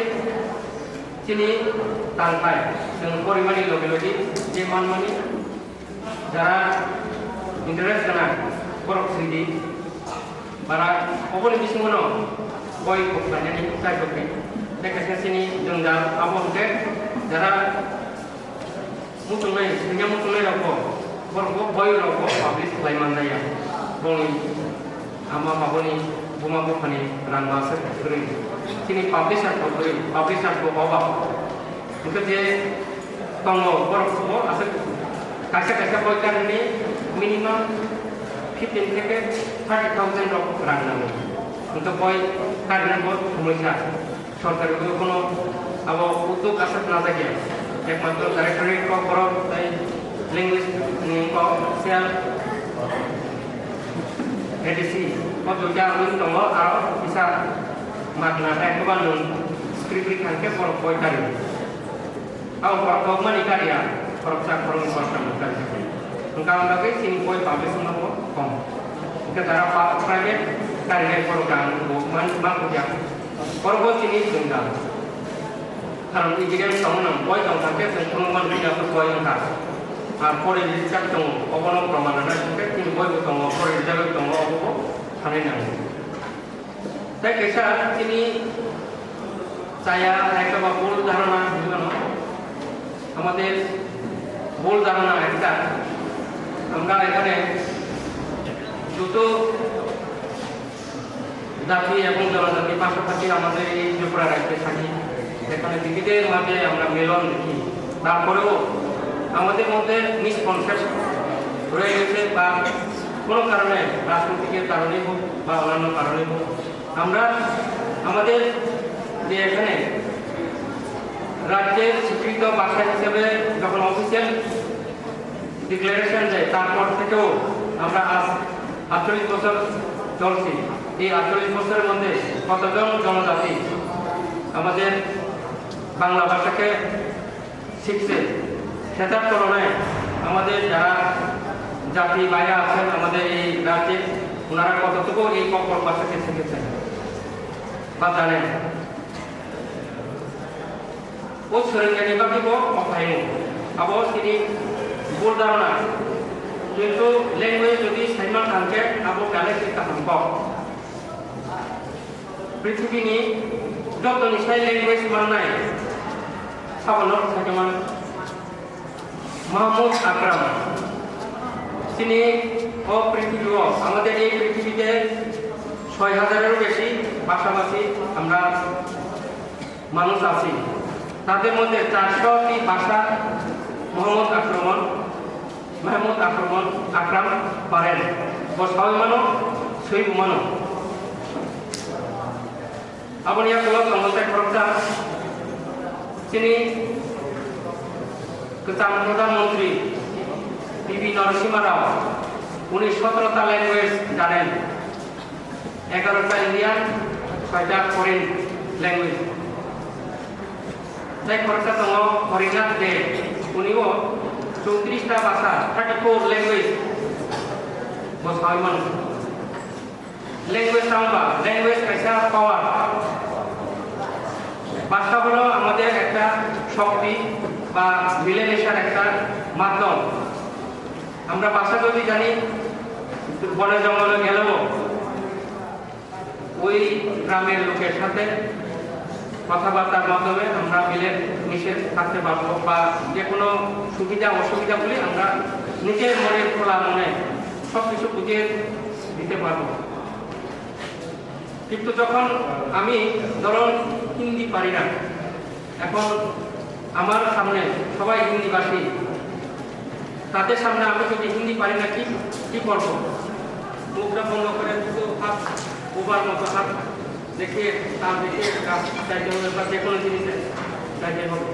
sini tangkai, dengan korimani logi je man-mani, jara interest kena korok sendiri, bara apa ni bising mana, boy bukannya ni saya bukan, dekat sini jenggal apa ke, jara mutunai, sehingga mutunai apa, korok boy apa, publish lain mana ya, boni, ama apa ni, buma apa ni, ran masa kering. Sini publisher ko bawa itu je tonggo borok asal kasih boykan ini minimum 15 থেকে 30,000 rang namu untuk boy karena buat pemerintah সরকার কোনো আবার উদ্যোগ আসে না থাকে একমাত্র directorate kokborok তাই language sell ADC কত যা দङ आरो bisa makna saya kebangun skrip kanke porok boy kari. Aku porok mana karya porok sak porok kari. Engkau lagi sini boy publish semua kom. Kita cara private karya porok kan bukan bangku jak. Porok boy sini tunggal. Kalau ijikan tahun boy tahun sampai pengumuman tidak boy engkau. Pore dijak tunggu. Okono permainan sampai sini boy tunggu. Pore dijak tunggu apa? Hari nanti. Saya kisah ini saya coba ভুল ধারণা আমাদের ভুল ধারণা একটা আমরা এখানে দুটো জাতি এবং জনজাতি পাশাপাশি আমাদের এই ত্রিপুরা রাজ্যে থাকি এখানে দিদিদের মাঝে আমরা মিলন দেখি তারপরেও আমাদের মধ্যে মিসকনসেপ্ট রয়ে গেছে বা কোনো কারণে রাজনৈতিকের কারণেই হোক বা অন্যান্য কারণেই হোক আমরা আমাদের যে এখানে রাজ্যের স্বীকৃত ভাষা হিসেবে যখন অফিসিয়াল ডিক্লারেশন দেয় তারপর থেকেও আমরা আজ 48 বছর চলছি এই 48 বছরের মধ্যে কতজন জনজাতি আমাদের বাংলা ভাষাকে শিখছে সেটার তুলনায় আমাদের যারা জাতি ভাইরা আছেন আমাদের এই রাজ্যে ওনারা কতটুকু এই kokborok ভাষাকে শিখেছেন বা জানেন ও सोलोंनायनि बागैबो अफायो आबो सिनि भुल धारणा जेहेतु लैंग्वेज যদি সাইমান থাকবে আবো গ্যালাক্সি থাকব পৃথিবীনি যত নিশাই ল্যাঙ্গুয়েজ মানায় সাবলক থাকেমান মাহমুদ আকরাম তিনি ও পৃথিবীও আমাদের এই পৃথিবীতে 6000-এরও বেশি ভাষাভাষী আমরা মানুষ আছে তাদের মধ্যে 400টি ভাষা মোহাম্মদ আকরাম পারেন বসাই মানো সৈব মানো abang yang keluar konteks program sini Perdana Menteri PB Narasimha Rao উনি 17টা ল্যাঙ্গুয়েজ জানেন 11টা ইন্ডিয়ান 6টা ফরেন ল্যাঙ্গুয়েজ তাই খরচা দङ হরিনাথ দে উনিও 34টা ভাষা 34 ল্যাঙ্গুয়েজ বসাই মানো ল্যাঙ্গুয়েজ আমরা ল্যাঙ্গুয়েজ কাইসা পাওয়ার ভাষা হলো আমাদের একটা শক্তি বা মিলেমিশার একটা মাধ্যম আমরা ভাষা যদি জানি বনে জঙ্গলে গেলেও ওই গ্রামের লোকের সাথে কথাবার্তার মাধ্যমে আমরা মিলে মিশে থাকতে পারবো বা যে কোনো সুবিধা অসুবিধাগুলি আমরা নিজের মনের খোলা মনে সব কিছু বুঝিয়ে দিতে পারবো কিন্তু যখন আমি ধরুন হিন্দি পারি না এখন আমার সামনে সবাই হিন্দিভাষী তাদের সামনে আমি যদি হিন্দি পারি না কি করবো মুখটা বন্ধ করে শুধু হাত ওবার মতো হাত দেখিয়ে তার দেখিয়ে কাজ চাইতে হবে বা যে কোনো জিনিসে চাইতে হবে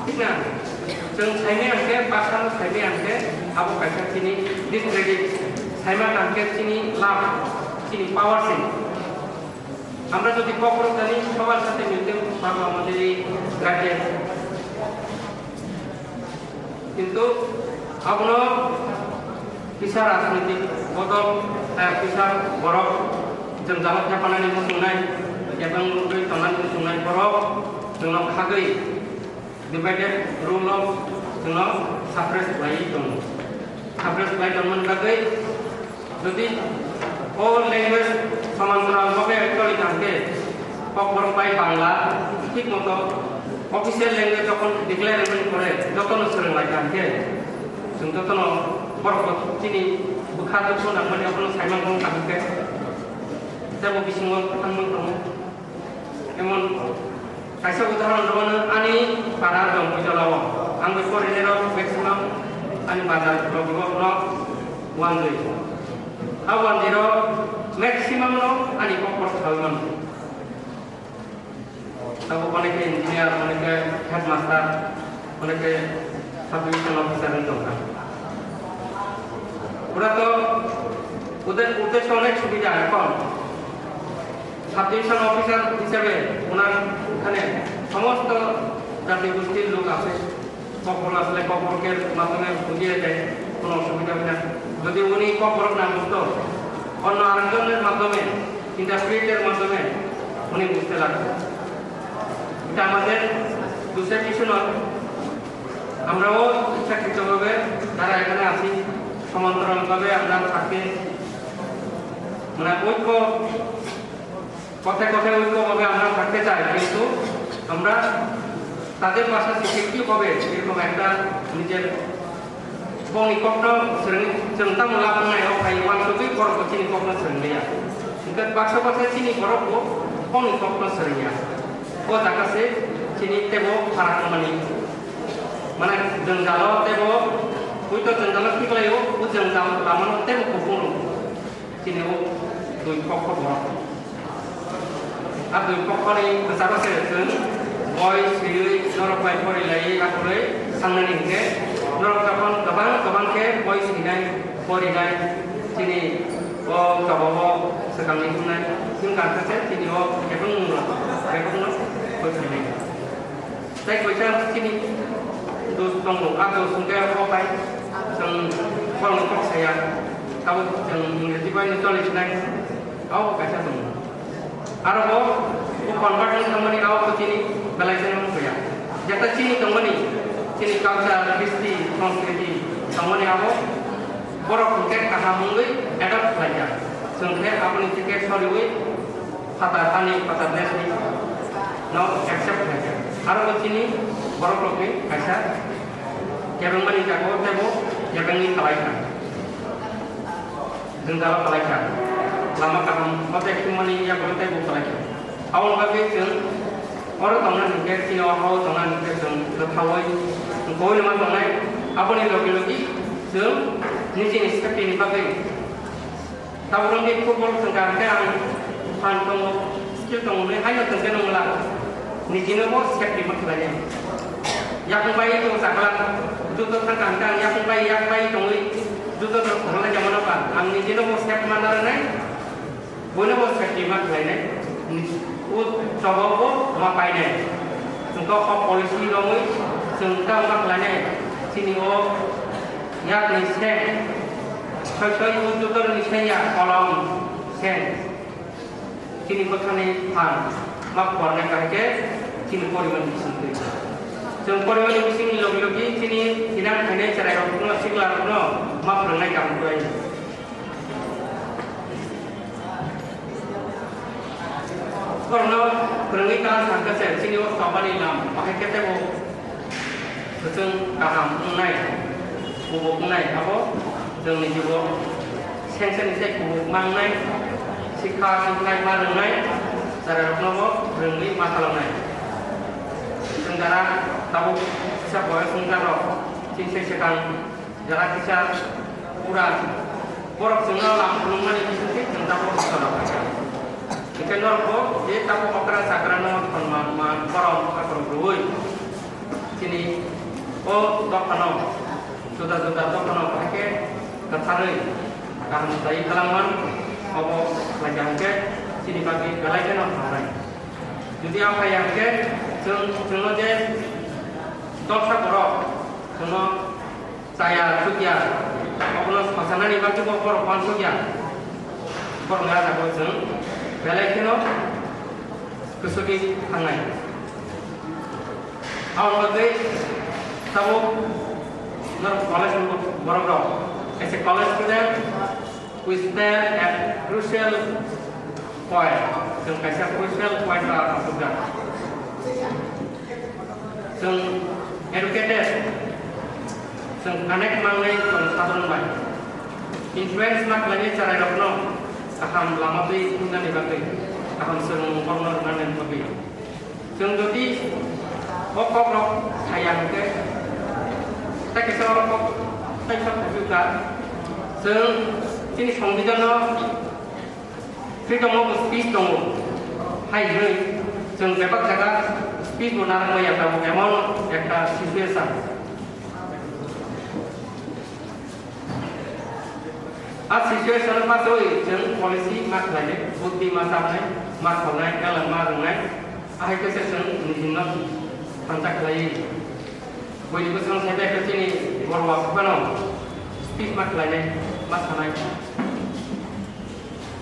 ঠিক না जों साइने आंके बाथ्रा साइने आंके आबो कायसा चिनी डिसक्रेडिट साइमा आंके चिनी लाभ চিনি পাওয়ার চিনি আমরা যদি কখরক জানি সবার সাথে মিলতে পারবো আমাদের এই রাজ্যে কিন্তু আপনো পিসা রাজনৈতিক বদল পিসা বরফ जों जालाब जापानानै मुसुंनाय एबं रुदै थांनानै मुसुंनाय बरफ जोंनाव खागै डिभाइडेड रुल अफ जोंनाव साप्रेस लायै दं साप्रेस लायै दंमोन बागै যদি all language সমান্তরালভাবে চলে থাকে কখরক পাই বাংলা ঠিক মতো অফিসিয়াল ল্যাঙ্গুয়েজ যখন ডিক্লারেশন করে যতন सोलोंनाय থাকে जों যতন বরফ চিনি बुखाजोबो नांगोन এখন সাইমাखौ थांके जेबो बिसिङाव थांनो दङ एमन खायसे उदाहरण दङ आंनि पारा दं बिजलाव आं बे फरायनायाव मेक्सिमाम आंनि बाजार ब्लग वान डे आवान जेरो मैक्सिमम नो आनी कॉकब्रोक थागोन ताबो अनेके इंजिनियर अनेके हेडमास्टर अनेके सब डिविजन ऑफिसर दं ওরা তো ওদের উদ্দেশ্য অনেক সুবিধা এখন সাব ডিভিশন অফিসার হিসেবে ওনার ওখানে সমস্ত জাতি গোষ্ঠীর লোক আছে কখনো আসলে কখরকের মাধ্যমে বুঝিয়ে দেয় কোনো অসুবিধা হয় না যদি উনি কখরক না বুঝতো অন্য আরেকজনের মাধ্যমে ইন্টারপ্রিটের মাধ্যমে উনি বুঝতে লাগতো এটা আমাদের দুসরা কিছু নয় আমরাও ইচ্ছাকৃতভাবে যারা এখানে আছি সমান্তরালভাবে আমরা থাকি মানে ঐক্য কথায় কথায় ঐক্যভাবে আমরা থাকতে চাই কিন্তু আমরা তাদের পাশাপাশি একটিভাবে এরকম একটা নিজের Bong ikopno sering cerita melakukan apa yang maksudnya korok sini kopno sering dia. Jika bahasa sini korok bong ikopno seringnya. Kau tak kasih sini tebo para kemani. Mana jenggalo tebo, itu jenggalo kikleyo, itu jenggalo lama tebo kupunu. Sini dui kokborok. Dui kokborok ini besar sekali. Boy sendiri norok baik kori lagi aku lagi sangat ingin. Norok kapan ke boy sini korinai sini kabawa sekali kunai sini kata saya sini kepung boy sini. Saya baca sini dos tonggo atau sungai apa baik yang kalau kok saya tahu yang mengerti banyak tulis naik aku baca tonggo. Arabo convert company awak ke sini belajar membayar. Jata sini company sini culture, history, संस्कृति company awak borok tiket kata mungkin adopt belajar. Sehingga apun tiket sorry kata tani kata desi no accept belajar. Arabo sini borok loke kaisa kerong mani jago tebo yang ini kalaikan. Jenggala kalaikan. Lama kamu motek mani yang boleh tebo kalaikan. Awal bagi orang tongna nike sini hau tongna nike jeng kethawai kau lima tongna apa ni logi jeng niji ni seperti ni bagai taburung di football tengkar ke ang fan tong skill tong ni hanya tengkar nong lah niji ni bos seperti macamnya yang baik itu sakalan juta tengkar kan yang baik tong ni juta tengkar zaman apa ang niji ni bos seperti mana ni boleh bos seperti macamnya ut coba ko mapai ne sungko ko polisi lomui sungka mak lane sini o yak ni sen khoi ut tutor ni sen ya kolom sen sini ko thane phan mak porne ka ke sini poriman bising sung poriman bising logi sini sinang thane cerai ro no sigla no mak rengai kam koi karena pernikahan sangka saya sini orang kawan Islam pakai kita bu, betul kaham unai, bubuk unai apa, dengan ni juga, sensen saya bubuk mangai, sikar unai marunai, cara apa, berani masalah unai, sementara tahu siapa yang sementara, cinta sekarang jalan kisah kurang, orang sengal langsung mana disini tentang apa Ikan norko, dia tahu opera sakrano penmama korom akrobrui. Sini, oh dokano, sudah dokano pakai ketahui. Karena tadi kalaman, obo lajang ke, sini bagi galai ke orang. Jadi apa yang ke, cuma je doksa korok, cuma saya sukia, obo pasangan ini bagi korok pansukia, korok nggak ada boceng. Belai keno kesuki hangai. Awal bagai tahu nor college borok. As a college student, we stand at crucial point.ซึ่งkaisa crucial point lah sudah.ซึ่งeducated,ซึ่งconnect mangai kon sahaja baik. Influence mak lagi cara dokno. Akan lama tu dengan dibagai, akan sering corner dengan dibagai. Sehingga di kokborok sayang ke, tak kisah orang kok, tak kisah juga. Sehingga sini songdikan no, freedom of speech dong, hai hai. Sehingga bebas jaga speech benar yang tahu emon, yang tak situation. Situation apa tu? Jeng polisi mak lagi, bukti masa ni, mak konai, kalau mak konai, akhir kesesen ni nak kontak lagi. Boleh bersama saya ke sini berwaktu mana? Speak mak lagi, mak konai.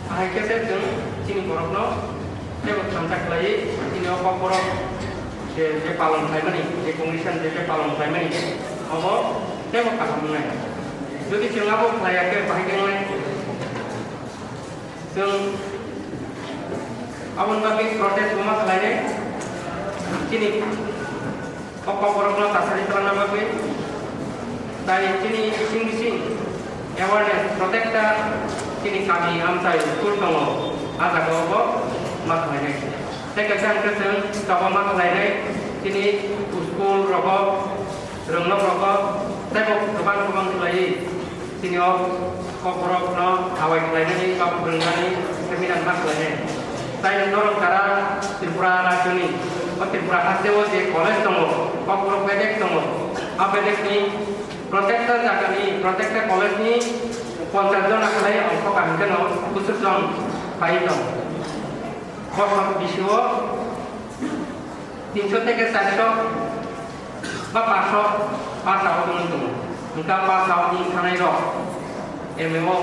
Akhir kesesen sini berwaktu no, dia kontak lagi, sini apa berwak? Dia palang saya ni, dia condition dia palang saya ni. Apa? Dia mau paham ni. Jadi siapa layak ke bahagian lain? Sung, awak bagi protes rumah lainnya, sini, Kokborok no tasari terang nama ke, dari sini sing awareness protector, sini kami amsai kurtongo, ada kau mak lainnya. Saya kesan kau mak lainnya, sini school rokok, renggak rokok, saya kebang lagi. Sini Kokborok no awak lainnya ni kau berengani seminar mak lainnya. Saya norok cara Tripura Rajuni, Tripura Hasewo je college tomo, Kokborok pedek tomo. Apa pedek ni protector jaga ni, protector college ni konserjon nak lain angkau kami kena khusus jom bayi tomo. Kau biswa 300 থেকে 400 বা 500 পর্যন্ত ఇంకా pasal ni kanai ro MMO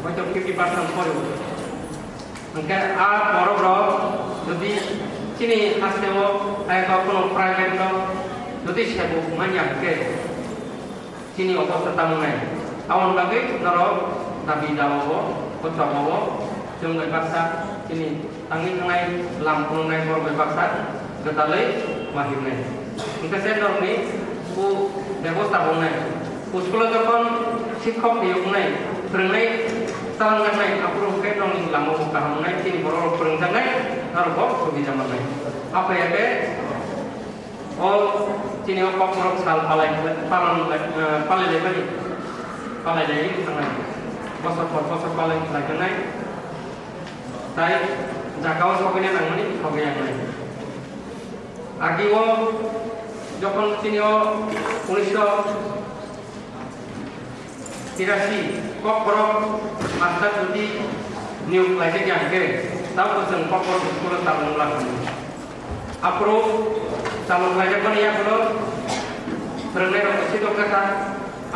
hয়তো 50% পরে ఇంకా ఆ বড় যদি চিনি আসতেও আয় কোনো প্রাইভেট লো যদি সেবো মানিয়াকে চিনি অবস্থা তামু নাই awon bagi naro tabi dawo ko jeng baksa ini tangi kanai lampung nai bor baksa gedalai mahim nai ఇంకా সেন্ডর নি ও ব্যবস্থা বনাই স্কুলে যখন শিক্ষক নিয়োগ নাই फोरोंनाय जालांनाय आखुरखौ नंनि लामायाव गाहामनाय तिनि बर' फोरोंजानाय आरो सुबिदा मोननाय apa ya ke all sini Kokborok sal palai lagi palai dari tengah bosor palai lagi naik tai jakau soknya nang ini soknya naik agi wo যখন তিনি 1983 Kokborok master studi new lagi yang ke tahu tentang Kokborok sekolah tahun lalu approve tahun lagi pun ya kalau berenai dengan situ kata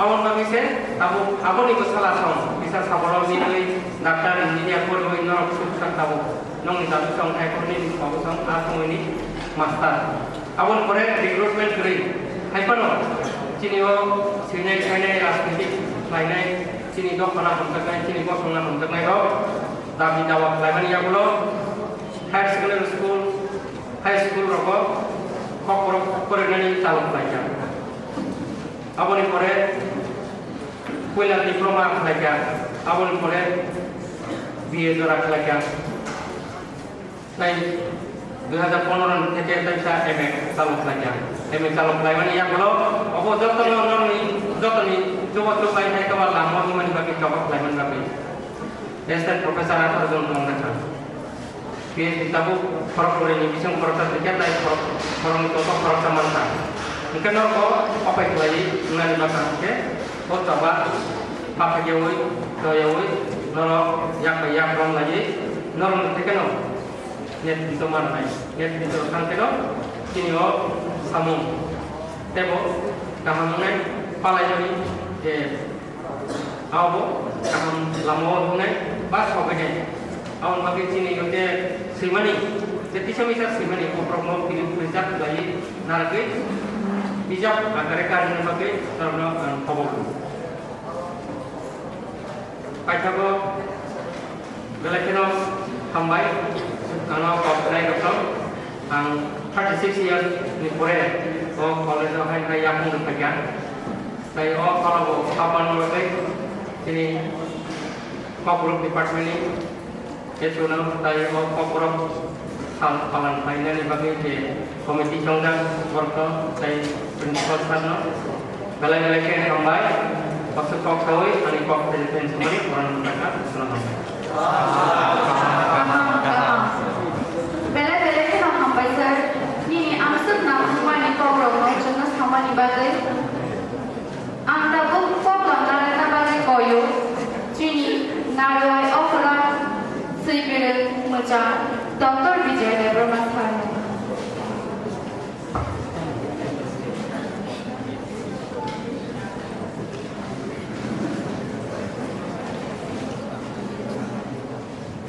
awal kami se tahu apa nih salah song bisa sabar ini daftar engineer pun ini orang susah tahu nong ini tahu song ekor ini tahu song aku ini master awal kore recruitment kiri hai pano sini wo sini kene asmiti lainnya sini dok mana bentuknya sini bos mana bentuknya dok tapi jawab lainnya ya bolo high school roko Kokborok kore nani tahu pelajar awal kore kuliah diploma pelajar awal kore BA dora pelajar lain 2015 থেকে তাইসা MA চালু লাগে MA চালু লাগে মানে ইয়া বলো of যতনি যোগাযোগ পাই নাই কবার লাম্বা মানে বাকি জবাব লাগে মানে বাকি এসেন প্রফেসর আর জন মনে থাকে পিএইচডি তাবু ফরক করে নি বিসং ফরক থেকে তাই ফরক তো ফরক সমান থাকে কেন কো অপাই কই নানি বাকা থেকে ও তবা পাপা গেওই তো ইয়াওই নরো ইয়াক রং লাগে নরম থেকে কেন net dito manay net dito kan keno kinyo samung tebo kaham ngai palai ni abo kaham lamor ngai bas hobe awon bagi sini yote simani jadi semisa simani ko promo pilih bijak lagi narake bijak agare kan bagi sarna hobo kaitabo belakeno hambai karena Kokborok itu ang 36 years ni pore college of high yang pun pegang saya kalau kapan mulai ini Kokborok department ini itu nama saya Kokborok hal palan lainnya ni bagi di komite contoh worker saya principal sana balai ke hambai pasal Kokborok ani Kokborok sendiri orang mereka senang bagai anda bukan lantaran bagai koyo cini naruai okra sipir macam Dr. Vijay Debramasan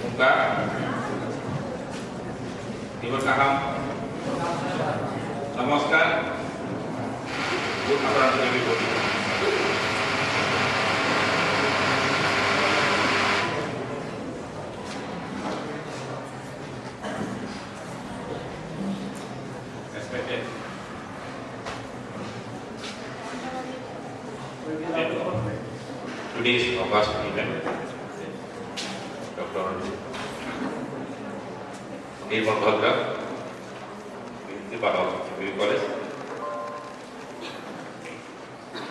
muka diberkaham namaskar good afternoon everybody respected today's August event Dr. Nirmal Bhadra principal of MBB college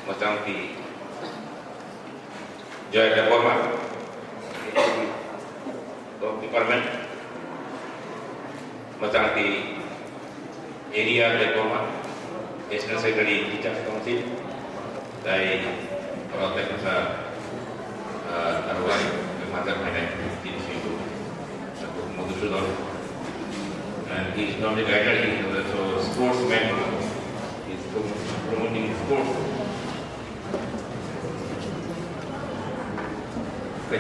macam di Jaya Department department macam di area department national secretary teachers council dari kalau teknisnya arwah macam mana di situ satu Madhusudan and he is not a guider, he is also sportsman, he is promoting sports.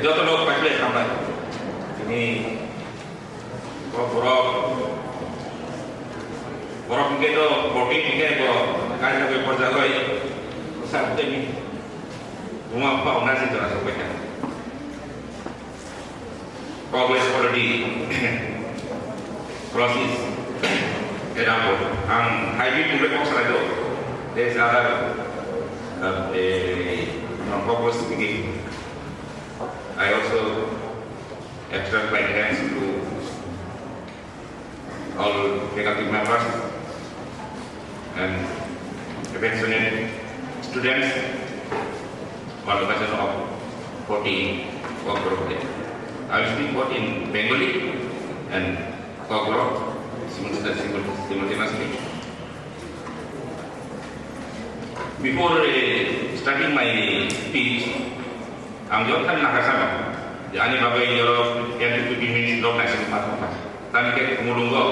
যত লোক পাইলে আমরা তিনি বরফ নিকে তো protein নিকে কাজ হবে পর্যায়ে হয় সাথে নি ঘুমা পাও না যে তোরা সবাই কেন progress already process example ang hybrid mulai box itu there's other non-focus speaking I also extend my hands to all faculty members, and affectionate students on occasion of 40 Kokborok Day. I will speak both in Bengali and Kokborok simultaneously. Before starting my speech, ang jawab kan nakasama. Jadi bagai Europe yang itu bimbing dok nasi empat. Tapi kita mulunggo.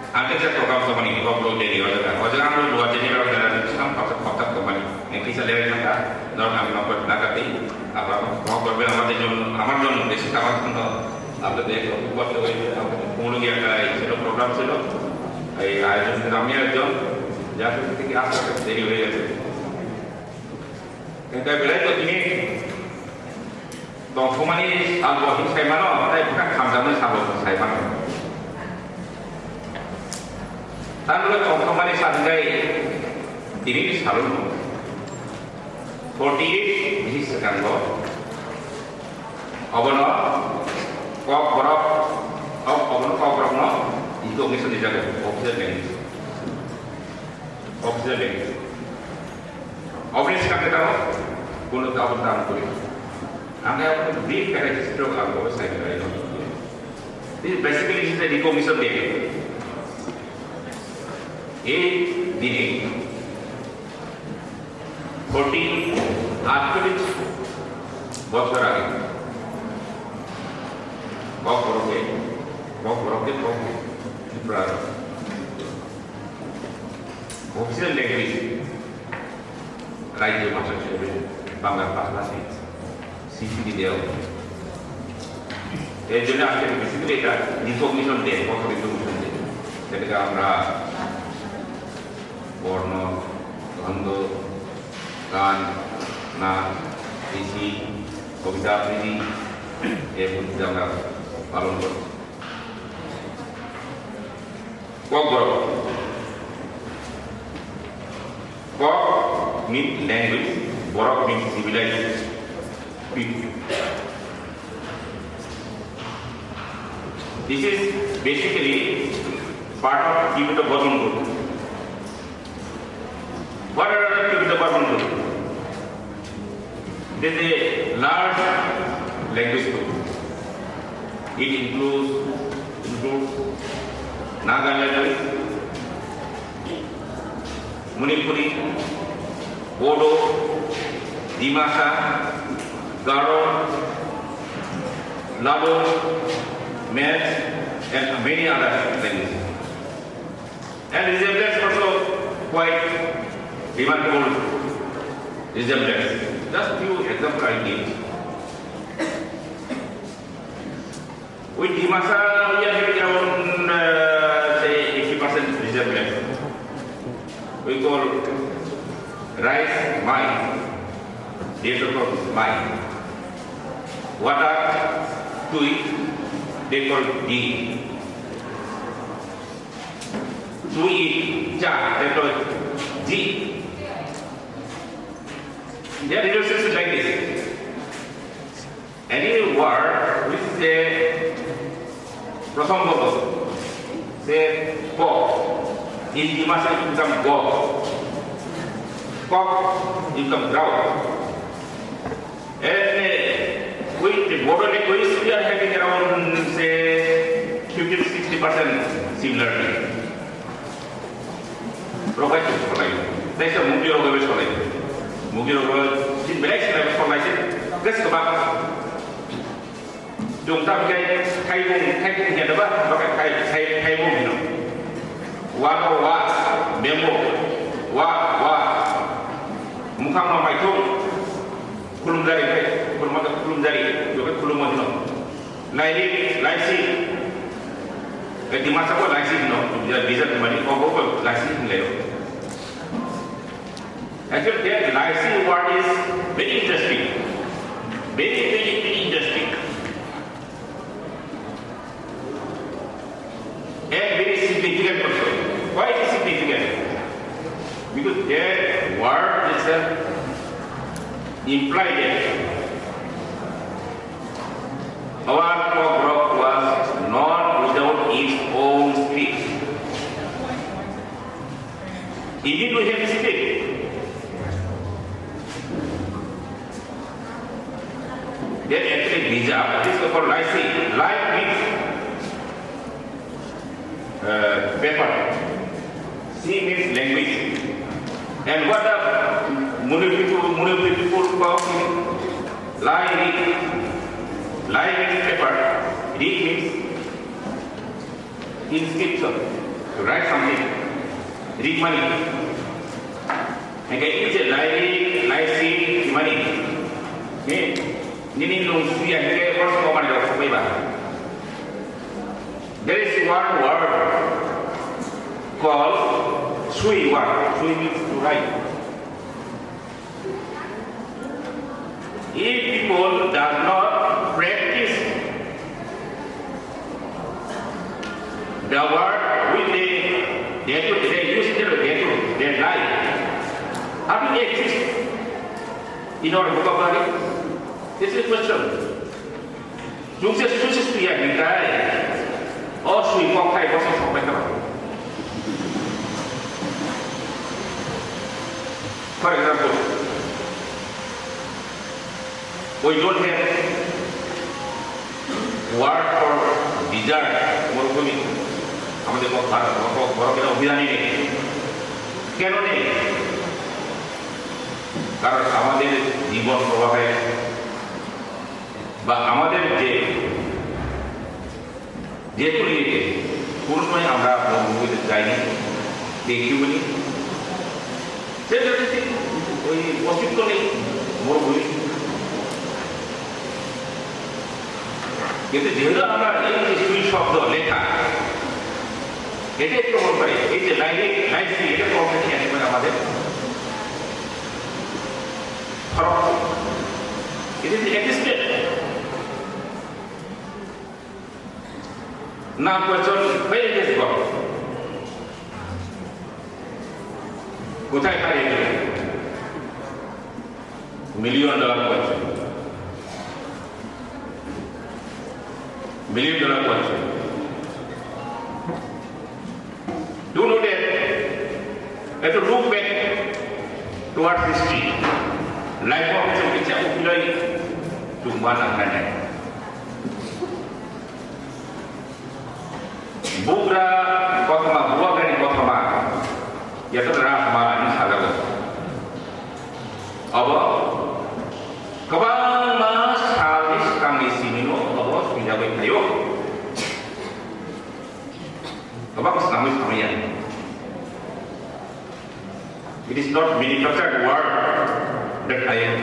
Ante saya program sama ni Kokborok Day orang kan. Orang kan luar jadi orang dalam Islam fakta company. Yang kita lihat mereka, orang kami nampak nakati. Apa Kokborok yang amar jon desi kawan tu, apa deh buat tu mulung yang kaya itu program itu. Ayoজন ramai jon. Jadi kita asal dari orang. Kita belajar tu ini, dokumen algo hidup saya mana, tapi bukan kamzaman sabuk saya mana. Tapi kalau dokumen sadai, ini selalu 48 ini sekarang lo, abono, Kokborok no, itu misal dijaga, officer lagi. Obvious kita tahu, kuno tahu kulit. Anda brief characteristic of our website. This basically is a decommission data. A 14 articles বছর আগে Kokborok official language রাজ্য ভাষা হিসেবে বাংলার পাশাপাশি স্বীকৃতি দেওয়া এর জন্য আজকে বেসিক্যালি এটা রিকগনিশন ডে বছর রিকগনিশন ডে যেটাকে আমরা বর্ণ ছন্দ গান নাচ কৃষি কবিতা আবৃত্তি এর মধ্যে আমরা পালন করি Kokborok Kok means language, Borok means civilized people. This is basically part of Tibeto-Burman group. What are the Tibeto-Burman group? This is a large language group. It includes Naga language, Manipuri, Bodo, Dimasa, Garo, Lado, Mets, and many other languages. And resemblance also quite remarkable resemblance. Just few examples I give. With Dimasa, we are getting around say 80% resemblance. We call rice mine, data from mine. Water to it, they call D. To eat, ja, they call G. Their relationship is like this. Any word which say Prasam say po. In Dimasa it becomes go. Kok it becomes growl. And with the border language we are having around say 50-60% similarity. Provide for life. That's a movie of the for life. Movie of the black life for life. Just go back. Chúng ta khai vùng hiện đó đó cái khai vùng gì đó. Wa memo wa mukhang mai tu kulum dari kulum dari juga kulum mana laisi di masa apa laisi no bisa kembali kau laisi leo actually that laisi word is very interesting very interesting and very significant also. Why is it significant? Because that word itself implies that our Kokborok was not without its own speech. reserve. This is called lycee. Life means paper. C means language. And what the Muni people call lie means paper. Read means inscription. To write something. Read money. Okay, it's a lycee money. Okay. There is one word called sui word. Sui means to write. If people does not practice the word which they use their life, how do they exist in our vocabulary? This is a question. Chúng sẽ suy nghĩ những cái suy mong thay có sự phải các bạn. For example, we don't have word for desert. মরুভূমি আমাদের বড় অভিধানই নেই। কেন নেই? কারণ আমাদের জীবন প্রবাহে বা আমাদের যেহেতু কোন সময় আমরা মরুভূমিতে যাইনি দেখিনি ওই অস্তিত্ব নেই মরুভূমি। কিন্তু যেহেতু আমরা এই যে দুই শব্দ লেখা এটাই প্রমাণ করে এই যে লাইসি এটা প্রমাণ একেবারে আমাদের it is existed. Now question, where it is got? কোথায় পাই $1 million question. $1 million question. Do know that have to look back towards history. Life of Indonesia mulai cuma nangkanya. Buka kota buah dari kota ma, ya terang malah ini salah. Apa? Kabang mas habis kami sini no, apa sudah beritahu. Kabang selama kalian. It is not manufactured word that I am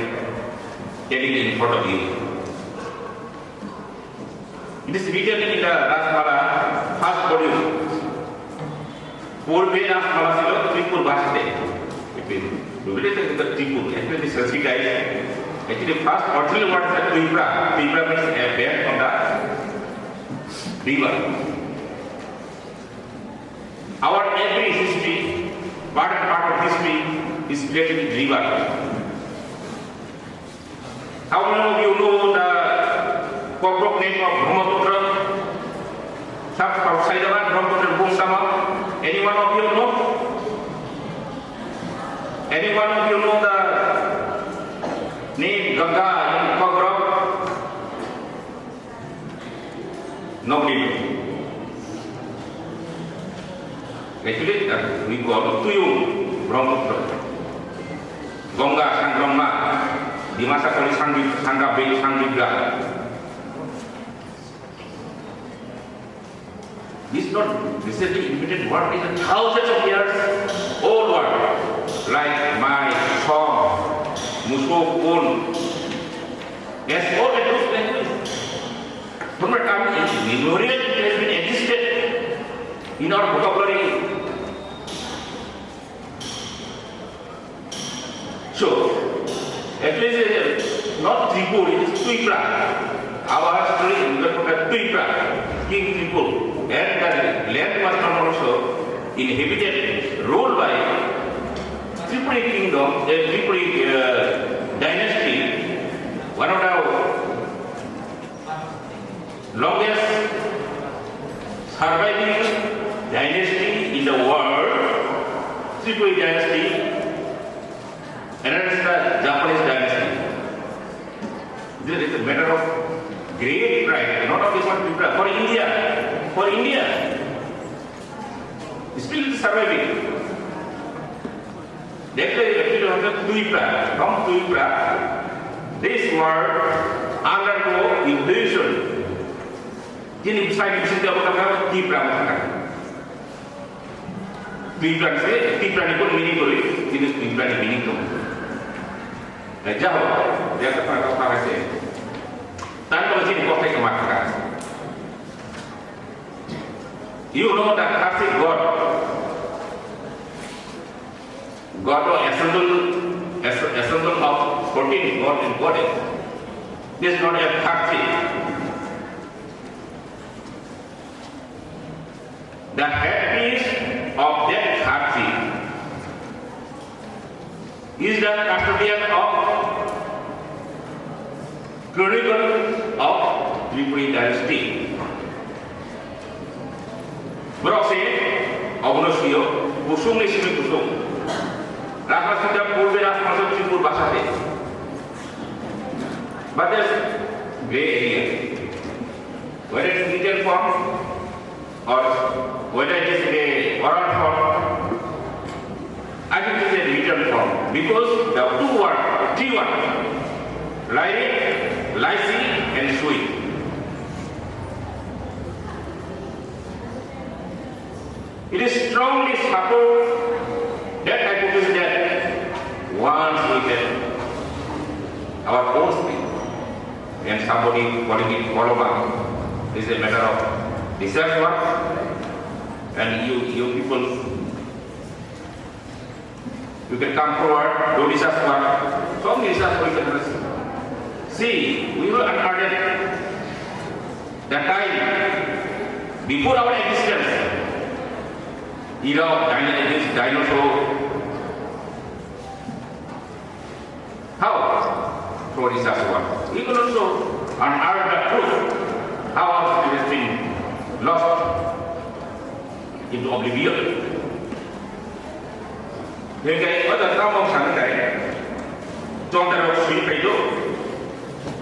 telling in front of you. It is written in the Rasmala first volume. Purbe Rasmala silo Tripur Bhashate. Tripur. Actually, this is guys. Actually, first original word is Tripura. Tripura means a bear from the river. Our every history, part of history, is related with river. How many of you know the Kokborok name of Brahmaputra? Some outside of that, Brahmaputra Bhumsama. Any one of you know? Any one of you know the name Ganga in Kokborok? Nobody knows. Actually, we call Tuyu Brahmaputra. Ganga Sangramma. Di masa kali Sanggabra. This is not recently invented word, it is thousands of years old word. Like my, song, musuh, pun. As old as those languages. From the time memorial it has been existed in our vocabulary. So, at least not Tripur, it is Tuipra. Our story is Tuipra, King Tripur. And the land was not also inhabited, ruled by Tripuri kingdom, Tripuri dynasty, one of the longest surviving dynasty in the world, Tripuri dynasty. Another is the Japanese dynasty. This is a matter of Tripura, for India, still surviving. From Tripura, this world undergo invasion. Jadi besar di sini apa kata Tripura makan. Tripura ni pun meaning boleh, jadi Tripura ni meaning tu. Jauh dia kata apa sih? Tanpa mesti dikotek ke makan. You know that classic God was assembled of 14 God and Goddess. This is not a classic. The headpiece of that classic is the custodian of chronicle of Tripura dynasty. Berokse, Agunusio, Busung ni sini Busung. Rakyat sudah pulveras masuk Tripura Basate. But there's gray area. Whether it's written form or whether it is a oral form, I think it is a written form because the three words, lyric, lysi, and sui. It is strongly support that hypothesis that once we get our own speech and somebody calling it follow up is a matter of research work, and you people, you can come forward, do research work. Some research we can see. We will unearth the time before our existence, era of dinosaur. How? Through research work. We can also unearth the truth. How it has been lost into oblivion. Nên ở tận trong sẵn cái trong cái đọc suy phải được.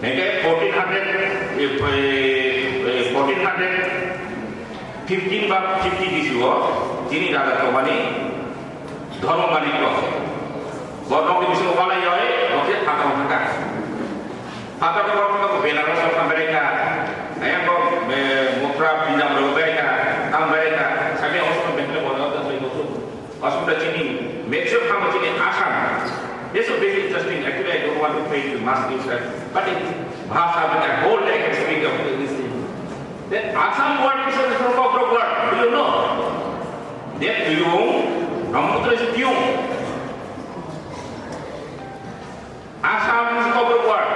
Nên cái 1415 বা 50 BC যিনি রাজা কমানি ধর্ম মালিক বর্ণকে বিষয় বলা হয় ওকে থাকা থাকা থাকা তো Benaras America ayam kok mukra pinjam mereka, kam mereka, sampai orang bengkel bodoh dan begitu. Orang sudah sini, make sure kamu sini asam. This is very interesting. Actually, I don't want to pay the mass use that, but it bahasa dengan whole day can speak of this thing. That asam word is from Kokborok word. Do you know? That Pyung, Ramutra is Pyung. Asam is Kokborok word.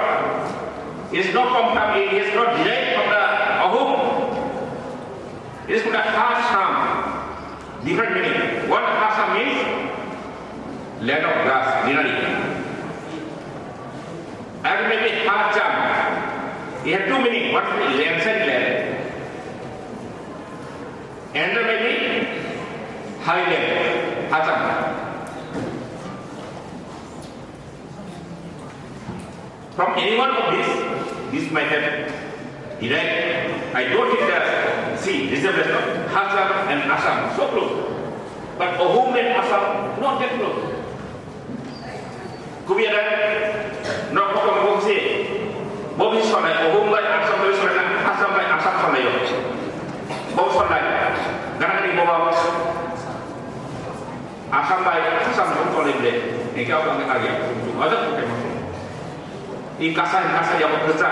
It is not from it is not derived from the Ahum. It is from the Hasam. Different meaning. What Hasam means? Land of grass, greenery. And maybe Hajam. It has two meanings. One is ancient land. And maybe high land. Hajam. From any one of this might have derived. I don't think that, see, this is the Hasam and Assam, so close. But Ahum and Assam, not that close. Could be that, not what say. Both is on Ahum by Assam by Assam by Assam on the both on like, Ganani Boba, Assam by Assam on the day, and Kel on the area, other Pokemon. Ini kasar yang kerja.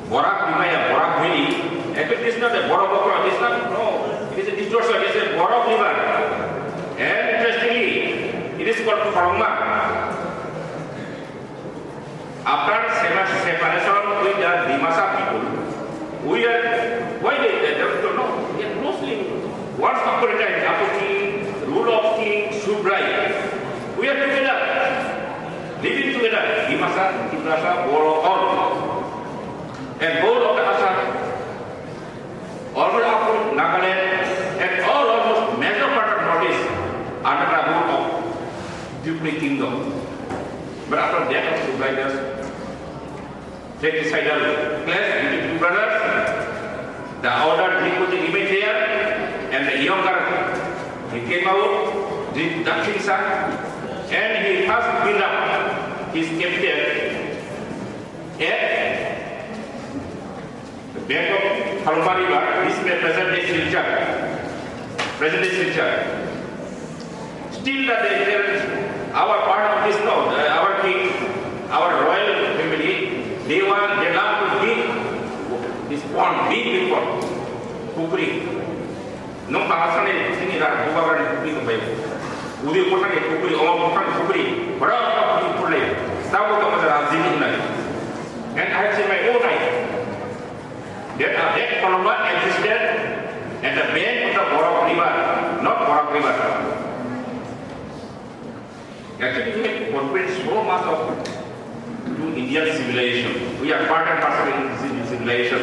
Borak di mana? Borak Valley. Actually, this is not a Borak. This is not. No, it is a distortion. It is a Borak river. And interestingly, it is called Koroma. After separation with the Dimasa people, we are why they don't know. They are mostly once upon a time, after king, rule of king, Subrai. We are together. Living together, Dimasa, Dimasa, Boro, all. And whole of the Assam, all of Nagaland, and all almost major part of Northeast under the rule of Duplin Kingdom. But after that of Subriders, fratricidal clash between two brothers. The older Dripudi remained there, and the younger, he came out, Dakshinsa, and he first built up his capital at the bank of Halma River. This is the present-day Silchar. Still, our part of this now, our king, our royal family, they love to dig this pond, big pond, Kukri. No Pasane, singing that Bubagan Kukri to pay. Udi Putani Kukri, or Kukri, but all of you put it. That was the Zini night. And I have seen my own eye. That Paloma existed at the bank of the Borok River, not Borok River. Actually, we have contributed so much to Indian civilization. We are part and parcel in civilization.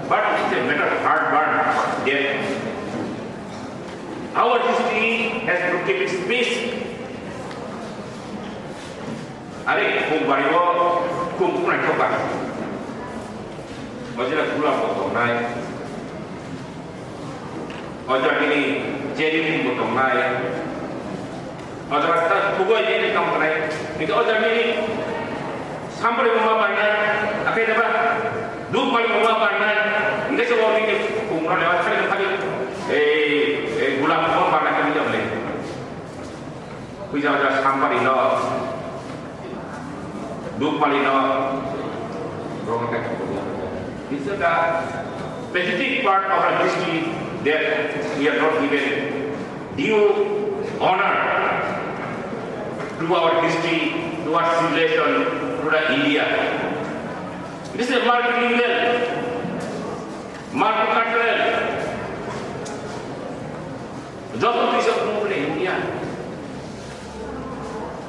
But it's a matter of hard burn, death. Our history has to keep its peace. Are kung bariwo kung punai thoka. Ojira gula potong nai. Ojira ini jadi potong nai. Ojira kita pukul ini kamu nai. Itu ojira ini sampai rumah mana? Apa itu apa? Dua kali rumah mana? Ini semua ini kumpulan lewat kali. Gula potong mana kami jam leh. Kuisa ojira sampai ini. Dua kali this is the specific part of our history that we are not given due honor to our history, to our civilization, to the India. This is multilingual, multicultural. Job of this of India.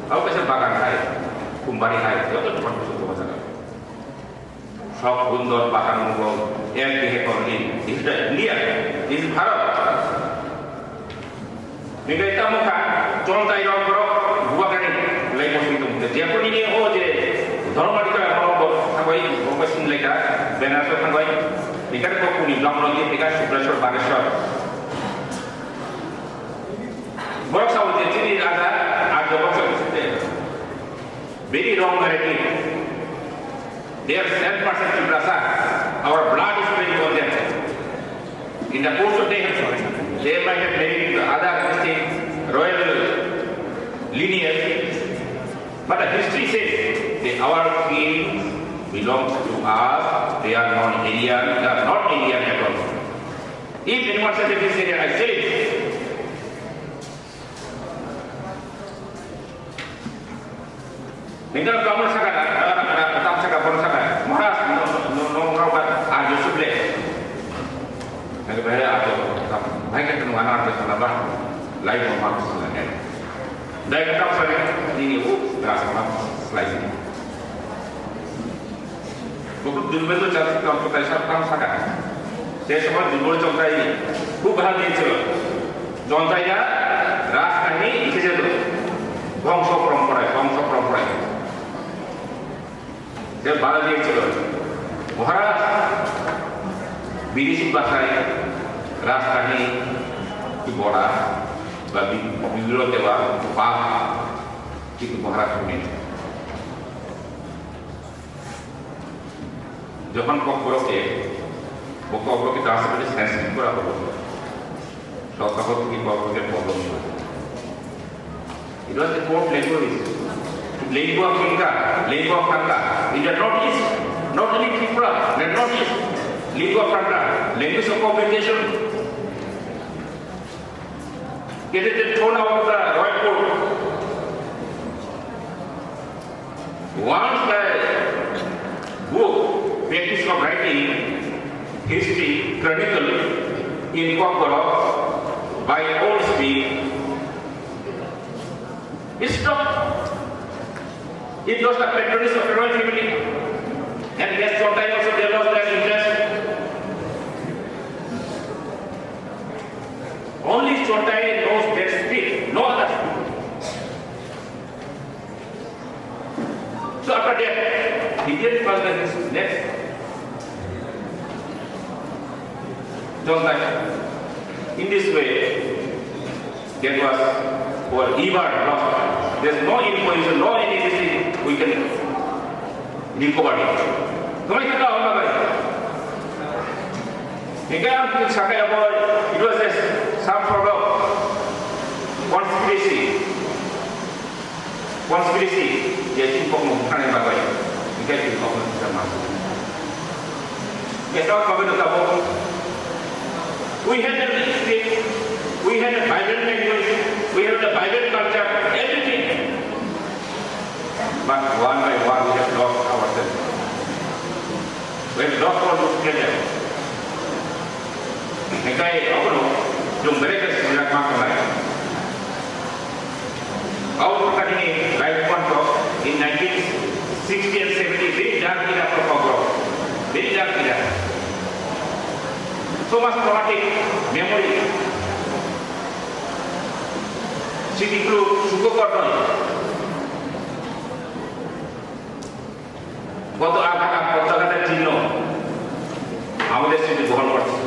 How can I say Kumbari hai, itu cuma bersyukur saja. Sok bundor bahkan mungkin yang dihekori, ini India, ini Bharat. Negara kita muka, contoh Kokborok, dua kali lagi musim itu. Dia pun ini je, dorong kita orang Hanggoi, orang Sing leka, Benasor Hanggoi, mereka kok puni, belum lagi mereka Subrasor Bagesor. Borok sahut jadi ada borok sahut very wrong narrative. They are self-perceptive rasa. Our blood is flowing on them. In the course of time, they might have married other royal lineage. But the history says that our kings belong to us. They are non-Indian. They are not Indian at all. If anyone says this area, I say it. Negara kamu sekarang, tetap sekarang sekarang, maras nongkrong aja suble. Negara bayar atau tetap, baiknya kenuan ada selama lain orang selama. Dan tetap sering ini berasa selain ini. Bukan dulu itu jadi konsultasi kamu sekarang. Saya semua dulu contoh ini, bukan itu. Contohnya ras ini itu jadi bangsa perempuan. Dia bala diyeছিল মহারাজ বিদেশি ভাষায় রাজধানী কি বলা বা বিবিধ দেওয়া পাপ কিন্তু মহারাজ শুনেন যখন ককবরকে ট্রান্সলেট সংস্কৃত করা হলো তখন কি ককবরকের প্রবলেম ছিল It was the fourth language. Lingua franca. In the Northeast, not only Tripura, the Northeast, lingua franca, language of communication. Get it thrown out of the royal court. Once the book, practice of writing, history, chronicle in Kokborok by old speed, it stopped. It lost the patronage of the royal family. And yes, sometimes also they lost their interest. Only Chotai knows their speech, no other. So after that, he didn't pass the next. Don't touch. In this way, that was or ever lost. There's no information, no anything we can recover it. It was some sort of conspiracy. Dia cukup mengkaji bagai. Kita cukup mengkaji. Kita kau betul. We had a state, we had a vibrant language, we had a vibrant culture, everything. But one by one we have lost ourselves. We have lost all those together. Negai apa jom mereka sudah makan lagi. Our company, like Kokborok, in 1960 and 70, very dark era for Kokborok. Very dark era. So much traumatic memory. City crew, Kokborok. Waktu angkatan kota-kota Cino, আমাদের স্মৃতি বহন করছে।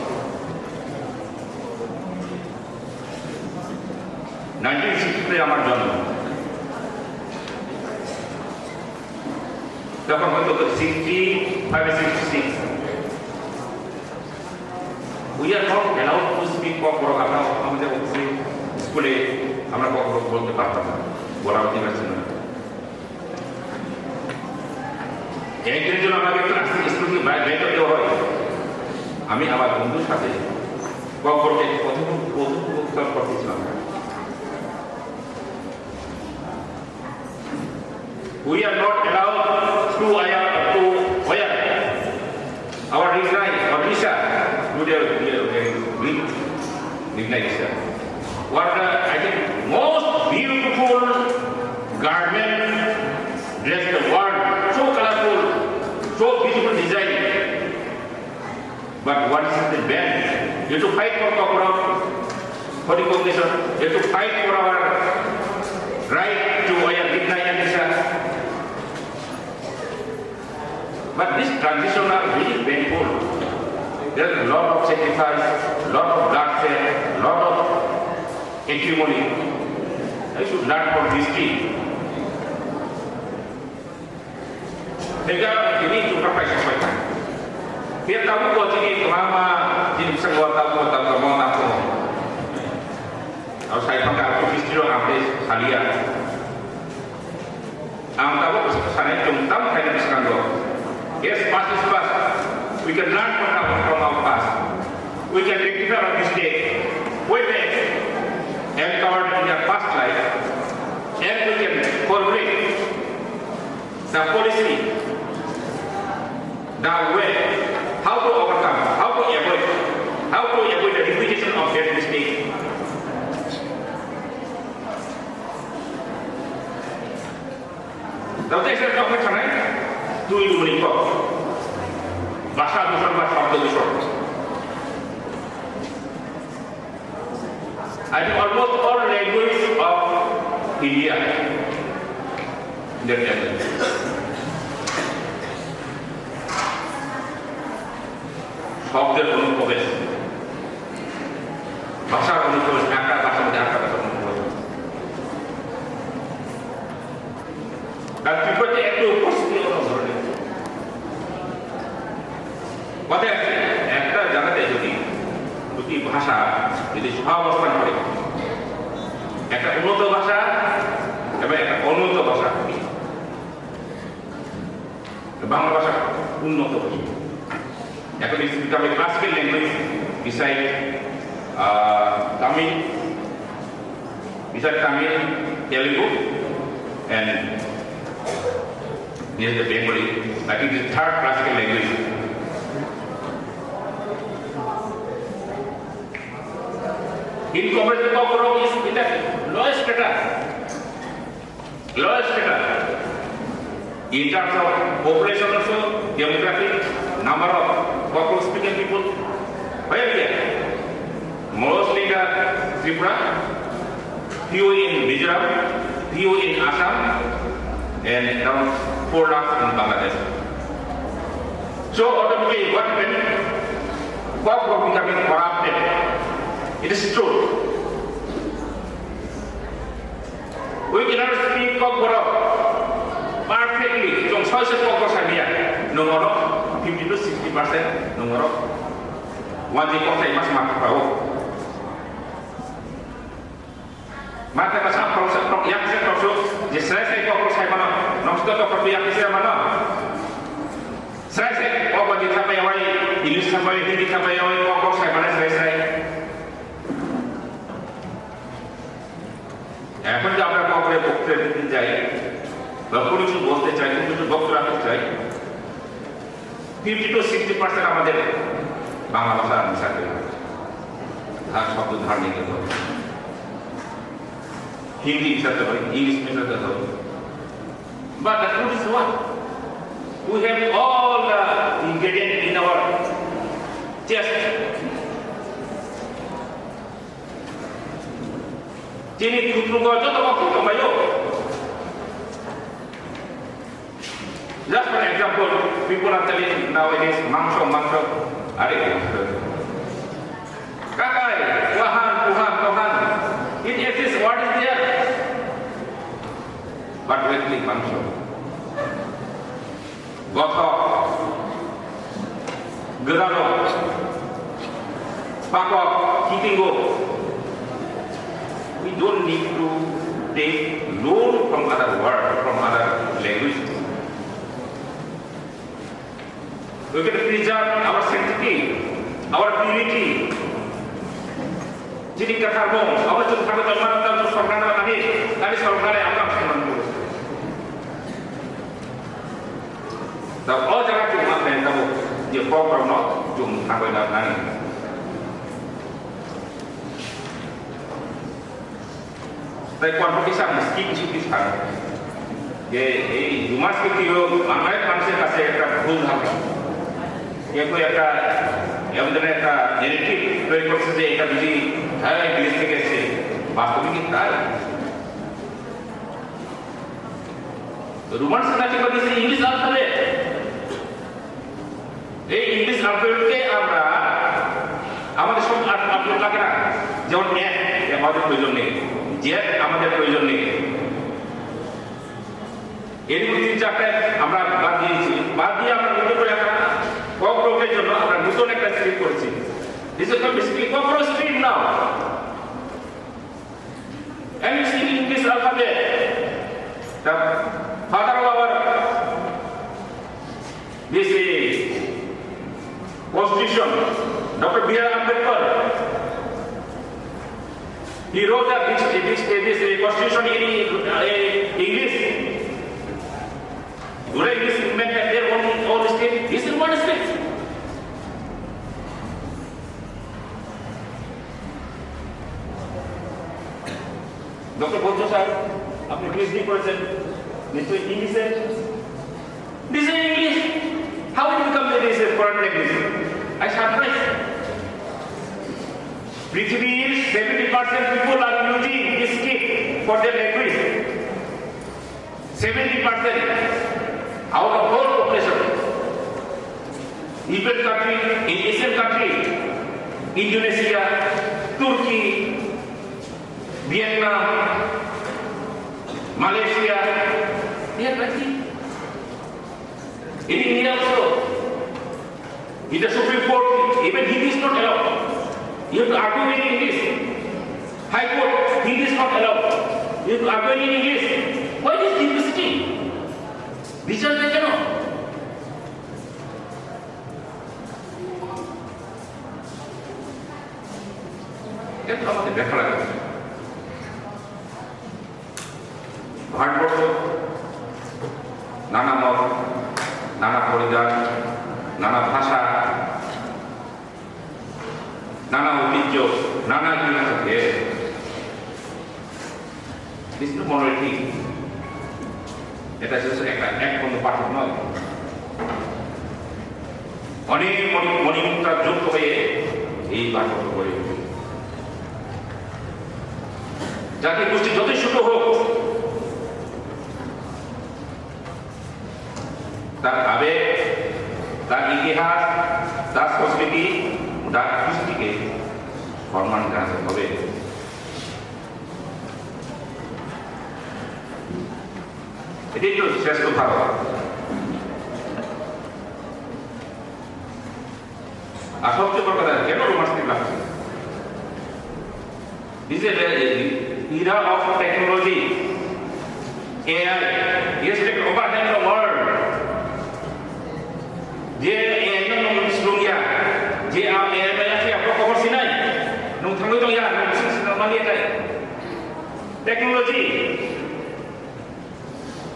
1960 আমার জন্ম। তখন হয়তো 65-66 we are not allowed to speak Kokborok. আমরা আমাদের স্কুলে আমরা Kokborok বলতে পারতাম না, বলা উচিত ছিল না। একদিনের জন্য আমাকে স্কুল থেকে বাইরে দেওয়া হয়। আমি আমার বন্ধুর সাথে Kokborok কথোপকথন করতেছিলাম। We are not allowed to wear our Risha, what I think most beautiful garment, dress the world, so colorful, so beautiful design. But what is the band? You have to fight for Kokborok, for the recognition. You have to fight for our right to wear midnight and Risha. But this transition are really painful. There's a lot of sacrifice, a lot of bloodshed, a lot of acrimony. I should learn from history. Sehingga ini juga sampaikan. Dia tahu bahwa ini kelama jadi sebuah tamu. Kalau saya pakai aku history orang ambil salia. Ang tahu kesannya cuma kayak bisa kan doang. Yes, past is past. We can learn from our past. We can rectify our mistake. We may encounter in our past life, and we can formulate the policy, the way, how to overcome, how to avoid the repetition of that mistake. Lalu saya akan menceritakan দুই মনিকক ভাষা দূষণ বা শব্দ দূষণ। I think almost all languages of India their language. শব্দের অনুপ্রবেশ, ভাষার অনুপ্রবেশ, একটা ভাষার মধ্যে একটা ভাষার অনুপ্রবেশ। তার বিপরীতে একটু উপস্থিতি অন্য ধরনের কথায় আছে। একটা জায়গাতে যদি দুটি ভাষা যদি সহাবস্থান করে, একটা উন্নত ভাষা এবং একটা অনুন্নত ভাষা, বাংলা ভাষা উন্নত ভাষা। এখন classical language beside Tamil, Telugu, and near the Bengali. I think the third classical language. In comparison, Kokborok is in the lowest strata. In terms of population also, demographic, number of Kokborok speaking people, where we are? Mostly in Tripura, few in Mizoram, few in Assam, and around 4 lakhs in Bangladesh. So automatically what happened? Kokborok becoming corrupted. It is true. We cannot speak Kokborok perfectly. Trong choice Kokborok saja. Nomor 50 to 60% nomor. Wajib kok saya masih makan bau. Mata pasang proses yang saya proses. Jadi saya kok saya mana? Nomor itu kok yang saya mana? Saya kok wajib sampai yang lain. Ini sampai hindi sampai yang lain kok saya mana saya. এখন যে আমরা কবরে বক্তৃতা দিতে যাই বা কোনো কিছু বলতে চাই কোনো কিছু বক্তব্য রাখতে চাই 50 to 60% আমাদের বাংলা ভাষা মিশাতে হবে আর শব্দ ধারণে করতে হবে হিন্দি মিশাতে হবে ইংলিশ মিশাতে হবে but the truth is what we have all the ingredients in our chest Jadi kutu gojo to waktu kemayo. Just for example, people are telling nowadays mangso. Are Kakai, Tuhan. It exists. What is there? But really mangso. Goto, gerano, pakok, kitingo. We don't need to take loan from other words, from other languages. We can preserve our sanctity, our purity. Jadi kata bom, awak tu kata teman tu sorgan tadi sorgan yang apa sih menurut? Tapi all jangan cuma main kamu, dia program not cuma apa yang nani. Tapi kalau kita mesti kita you must be clear. Mana manusia kasih kita full hampa. Kau kita yang benar kita narrative proses kita biji hari English ke sih. Bahawa kita rumah sana kita biji English alphabet. English alphabet ke আমরা আমাদের সব upload লাগে না যেমন আমাদের প্রয়োজন নেই jet আমাদের প্রয়োজন নেই এর মধ্যে চারটা আমরা বাদ দিয়ে আমরা নতুন করে একটা ককব্রকের জন্য আমরা নতুন একটা স্ক্রিপ্ট করেছি this is basically Kokborok script now and you see in this alphabet the father of our this is constitution Dr. B.R. Ambedkar He wrote this constitution in English. Would English meant that their own state? This is one state. Dr. Bodjo sir, আপনি PhD করেছেন নিশ্চয়ই ইংলিশে This is English. How did you become this foreign language? I surprised. পৃথিবীর 70% people are using this kit for their language. 70% out of whole population. Even country, in Asian country, Indonesia, Turkey, Vietnam, Malaysia, they are practicing. In India also, in the Supreme Court, even Hindi is not allowed. You have to argue in English. High Court, Hindi is not allowed. You have to argue in English. Why this diversity? বিচার দেয় কেন? এটা আমাদের দেখা লাগে। ভারতবর্ষ নানা মত, নানা পরিধান, নানা ভাষা, নানা ঐতিহ্য, নানা জিনিস আছে। This is monolithic. এটা শুধু এক কোনো পার্থক্য নয়। অনেক মণিমুক্তা যুক্ত হয়ে এই পার্থক্য গড়ে ওঠে। জাতি গোষ্ঠী যতই ছোট হোক তার আবেগ তার ইতিহাস, তার সংস্কৃতি, তার কৃষ্টিকে সম্মান জানাতে হবে। এটাই তো শ্রেষ্ঠ ভারত। আর সবচেয়ে বড় কথা, কেন রোমান্টিক লাগছে? This is an era of technology. AI is taken over the world. Je AI nó nông xuống ya, je AI bây giờ phải có công xin này, nông thang với tôi ya, nông sinh sinh nó liên này. Technology.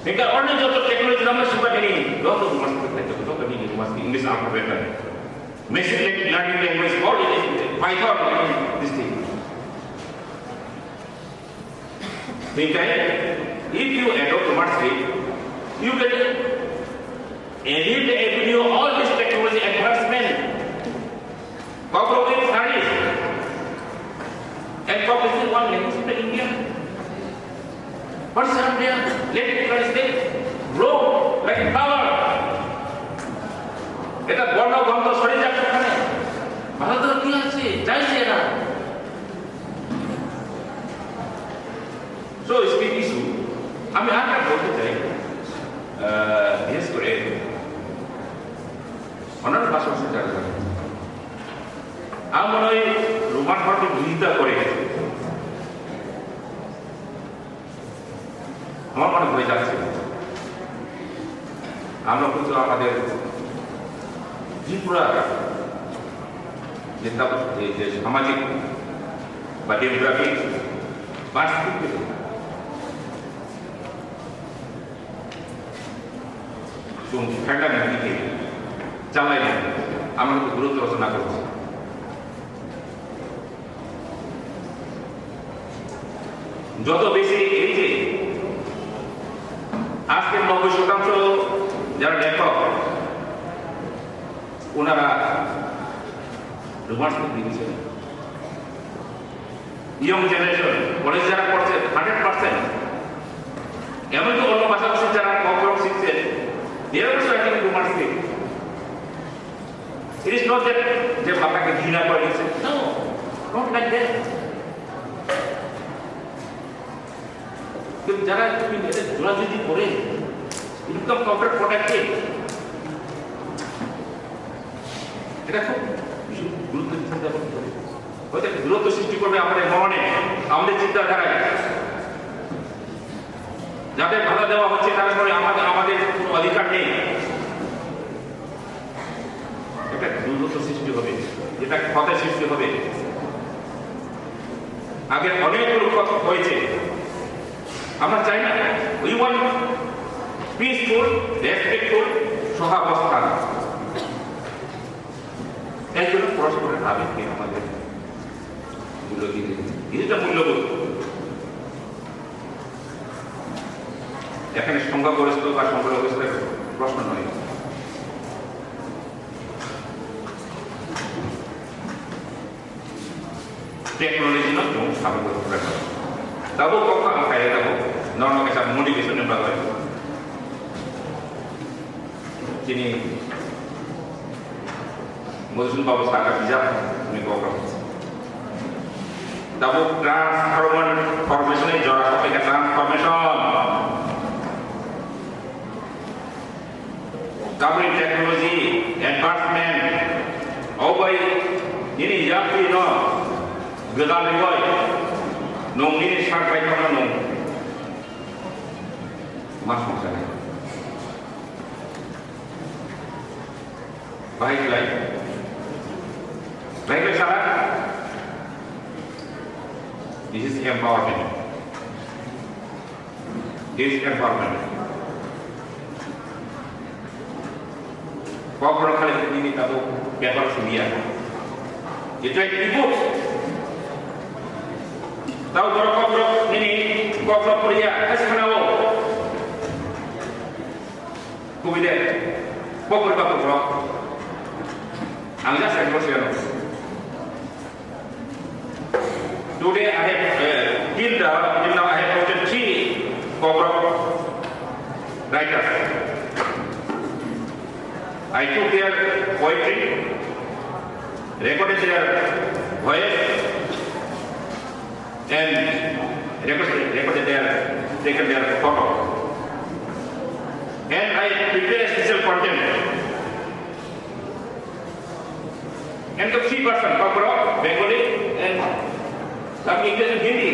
Nên orang yang jatuh teknologi nama suka ini, loh tu masuk ke betul ke ini, masuk English alphabet. Machine learning language, all it is Python, this thing. Meantime, if you adopt smartly, you can edit the avenue all this technology advancement. Kokborok is studies, and Kokborok is one language in India. What's up there? Let it translate, grow like a flower. এটা বর্ণ গন্ধ সরে যাচ্ছে ওখানে, ভালো তো কি আছে চাইছে এরা। সো স্পিক ইস্যু আমি আর বলতে চাই, বিশেষ করে অন্যান্য ভাষাভাষী যারা আমার মনে হয় রোমান ভারতের বিরোধিতা করে গেছে, আমার মনে হয়ে যাচ্ছে আমরা কিন্তু আমাদের ত্রিপুরা যে সামাজিক বা ডেমোগ্রাফিক বাস্তবিক দিকে চালাই না, আমরা কিন্তু গুরুত্ব রচনা করছি। যত বেশি এই যে আজকের 90% যারা লেখক ওনারা রোমান্টিক দিয়েছেন, ইয়ং জেনারেশন কলেজ যারা পড়ছে 100%, এমনকি অন্য ভাষাভাষী যারা কখনো শিখছেন, they are also writing romantic. It is not that যে বাংলাকে ঘৃণা করে দিচ্ছে, no, not like that. কিন্তু যারা জোড়াজুড়ি করে ইনকাম কর্পোরেট প্রোটেক্টেড, এটা খুব গুরুত্ব দিতে হবে। হয়তো দূরত্ব সৃষ্টি করবে আমাদের মনে, আমাদের চিন্তাধারায়। যাদের ভালো দেওয়া হচ্ছে তারপরে আমাদের কোনো অধিকার নেই, এটা দূরত্ব সৃষ্টি হবে, এটা ক্ষতের সৃষ্টি হবে। আগে অনেকগুলো কথা হয়েছে, আমরা চাই না, উই ওয়ান্ট পিসফুল, রেসপেক্টফুল সহাবস্থান। এর জন্য পরস্পরের আবেগকে আমাদের মূল্য দিতে, এটা মূল্যবোধ। এখানে সংখ্যাগরিষ্ঠ বা সংখ্যালঘুদের প্রশ্ন নয়। টেকনোলজি না yung sabi ko rin. Tabo ko pa ang kaya tabo, nono kasi motivation ng bagay. Sini Muslim bawa saka bijak ni Kokborok. Tabo transformation ni jora ko ke transformation. Tabo teknologi advancement. Oh boy, ini yapi no. Gedal boy. Nung ini sampai ke nung. Mas masalah. Baiklah. Baiklah salah. This is empowerment. This is empowerment. Kokborok kali ini tahu paper India. Itu ibu. Tahu Kokborok ini Kokborok Korea kasih menawo. Kemudian Kokborok Angga saya bersiap. Today I have till now I have quoted 3 Kokborok writers. I took their poetry, recorded their voice, and taken their photo. And I prepared special content. And the 3 person, Kokborok, Bengali, and some English and Hindi.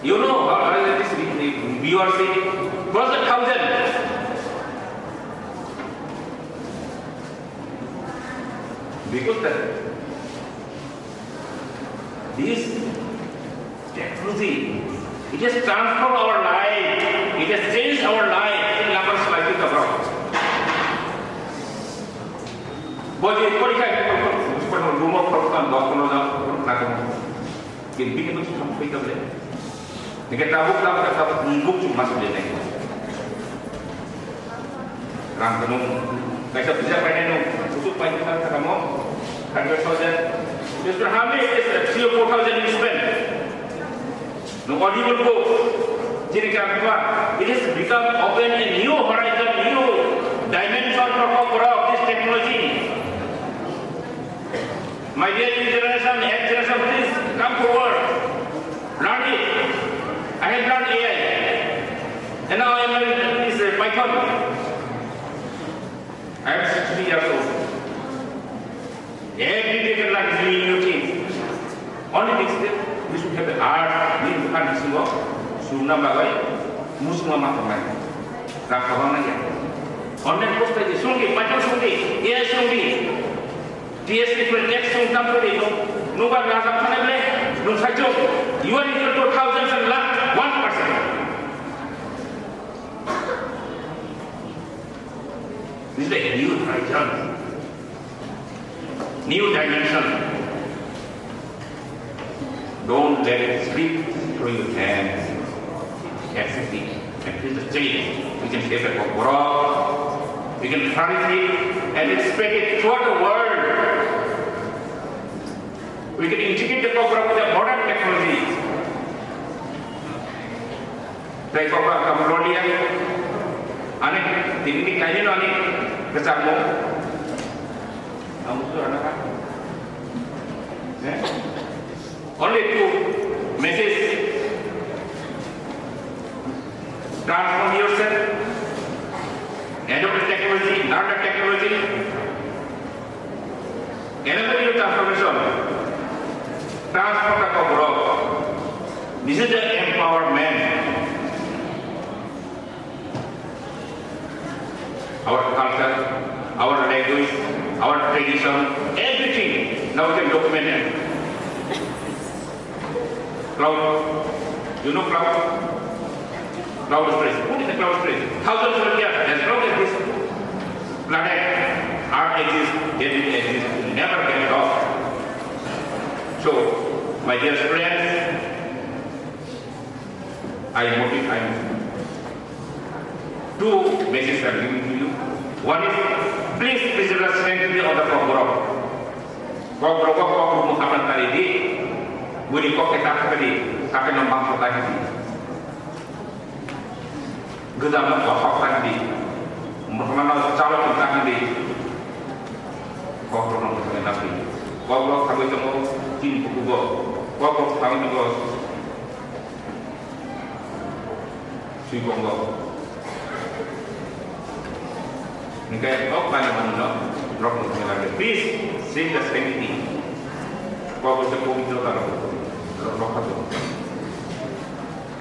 You know how this viewership was 1,000. Because this technology, it has transformed our life, it has changed our life in numbers like this abroad. But it's what I can do more for fun, but no, can be able to complete of it. You get a book to must be like Rampanum, like a pizza panel, to find the Ramon, 100,000. Mr. Hamid is 3 or 4,000 you spend. No audible book. It has become open a new horizon, new dimension for Kokborok, this technology. My dear new generation, young generation, please come forward. Learn it. I have learned AI. And now I am learning this Python. I am 60 years old. Every day we learn new things. Only things that we should have the art, we can't sing of, Suna Bagai, Musma Matamai, Rakavana. Online post like Sungi, Python Sungi, AI Sungi, TSC will text Sung Tampuri, no one Razam Panable, no Sajo, you are equal to thousands and lakh, 1%. This is a new horizon. New dimension. Don't let it slip through your hands. Accept it and feel the change. We can shape it for Kokborok. We can flourish it and spread it throughout the world. We can integrate the Kokborok with the modern technologies. Like Kokborok Cambodia, Anek, Timini Kainin Anek, Kesamo. Only 2 messages. Transform yourself, adopt the technology, learn the technology, enable your transformation, transform the Kokborok. This is the empowerment. Our culture, our language, our tradition, everything now we can document it. Cloud, you know cloud? Cloud space. What is the cloud space? Thousands of years, as long as this planet, Earth exists, it will exist, it will never get lost. So, my dear friends, I motivate 2 messages I am giving to you. One is, please preserve the sanctity of the Kokborok. Kokborok Kokborok Muhammad Talidi, Budi Kok Ketak Kadi, Kakek Nombang Kotaki. Gedam Kokok Tadi, Muhammad Calon Tadi, Kokborok Nombang Tadi. Kokborok Kami Temu, Tin Pukugo, Kokborok Kami Temu, Suigongo. Please sing the sanctity. Kau bisa komito kalau rokat tu.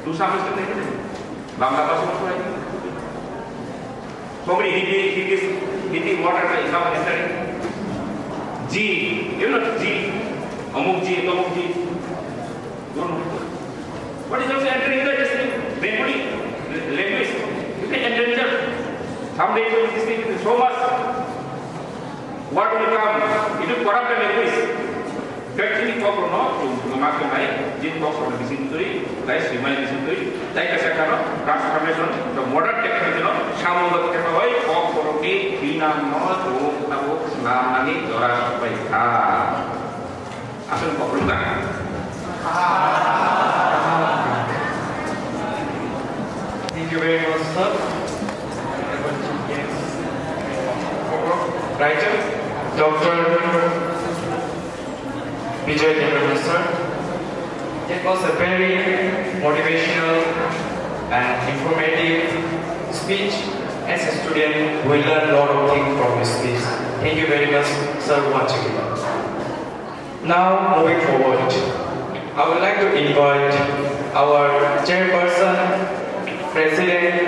Tu sama seperti itu. Bangga apa semua lagi? Somebody Hindi water like Islam yesterday. G, you know G, Amuk G, Amuk G. Don't know. What is also entering in the Bengali language? You can enter. Someday this thing is so much. What will come? It will corrupt the language. Actually, Kokborok no, makan naik. Jin Kokborok di sini turi, guys, remind di sini turi. Tapi kesekarang transformation, the modern technology no, samudra teknologi Kokborok ni bina no tu tahu selama ni orang baikha. Asal Kokborok kan? Thank you very much, sir. writer, Dr. Vijay Devarman sir. It was a very motivational and informative speech. As a student, we learn a lot of things from his speech. Thank you very much, sir, once again. Now, moving forward, I would like to invite our chairperson, president,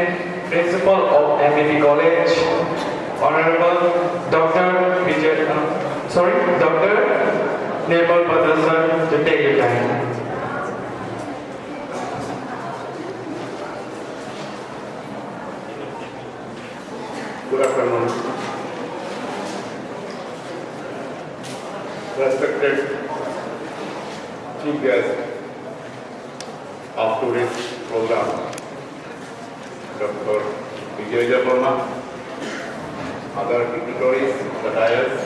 principal of MBB College, Honorable Dr. Dr. Nirmal Badra sir, to take your time. Good afternoon. Respected chief guest of today's program, Dr. Vijay Devarman, other dignitaries, the dais,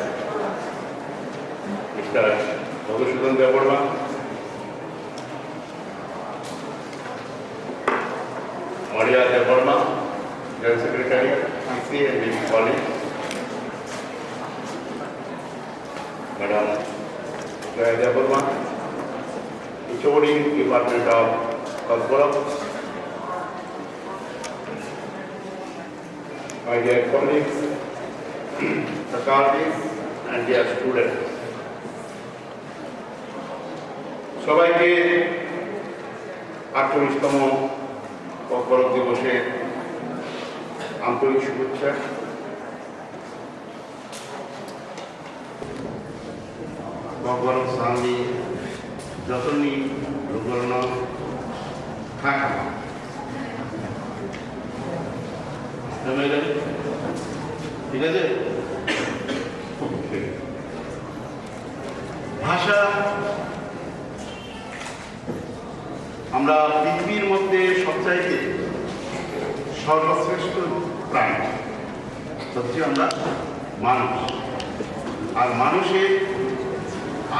Mr. Jonijong Records, Maria Devarman, General Secretary, PC and MBB College, Madam Jaya Devarman, HOD Department of Kokborok, my dear colleagues, faculties and dear students. সবাইকে 48তম kokborok দিবসের আন্তরিক শুভেচ্ছা। kokborok sami যতনি রুগলন থাকা ঠিক আছে। ভাষা আমরা পৃথিবীর মধ্যে সবচাইতে সর্বশ্রেষ্ঠ প্রাণী হচ্ছে আমরা মানুষ, আর মানুষের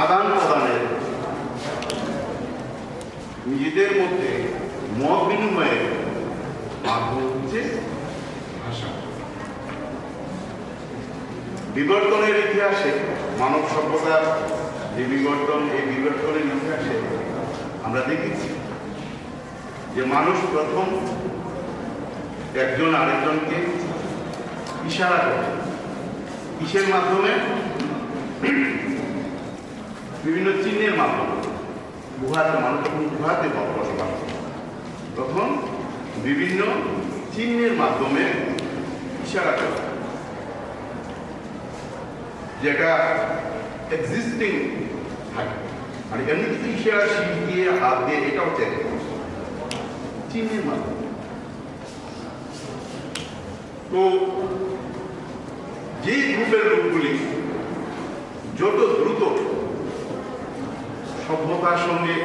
আদান প্রদানের নিজেদের মধ্যে মত বিনিময়ের মাধ্যম হচ্ছে ভাষা। বিবর্তনের ইতিহাসে মানব সভ্যতার যে বিবর্তন, এই বিবর্তনের ইতিহাসে আমরা দেখেছি যে মানুষ প্রথম একজন আরেকজনকে ইশারা করে, কিসের মাধ্যমে? বিভিন্ন চিহ্নের মাধ্যমে। গুহাতে মানুষ যখন গুহাতে বসবাস করে তখন বিভিন্ন চিহ্নের মাধ্যমে ইশারা করে, যেটা এক্সিস্টিং থাকে। আর এমনি কিছু ইশারা শিখ দিয়ে, হাত দিয়ে, এটাও দেখে চিহ্নের মাধ্যমে। তো যে গ্রুপের লোকগুলি যত দ্রুত সভ্যতার সঙ্গে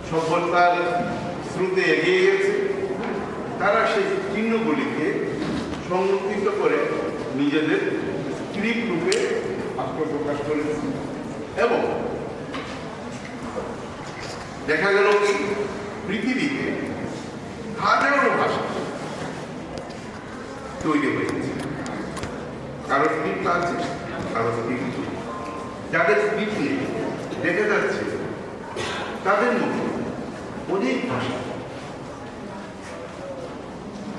সভ্যতার স্রোতে এগিয়ে গেছে, তারা সেই চিহ্নগুলিকে সংরক্ষিত করে নিজেদের স্ক্রিপ্ট রূপে আত্মপ্রকাশ করেছে। এবং দেখা গেল কি পৃথিবীতে হাজারো ভাষা তৈরি হয়েছে। কারো স্ক্রিপ্ট আছে, কারো স্ক্রিপ্ট, যাদের স্ক্রিপ্ট নেই দেখা যাচ্ছে তাদের মধ্যে অনেক ভাষা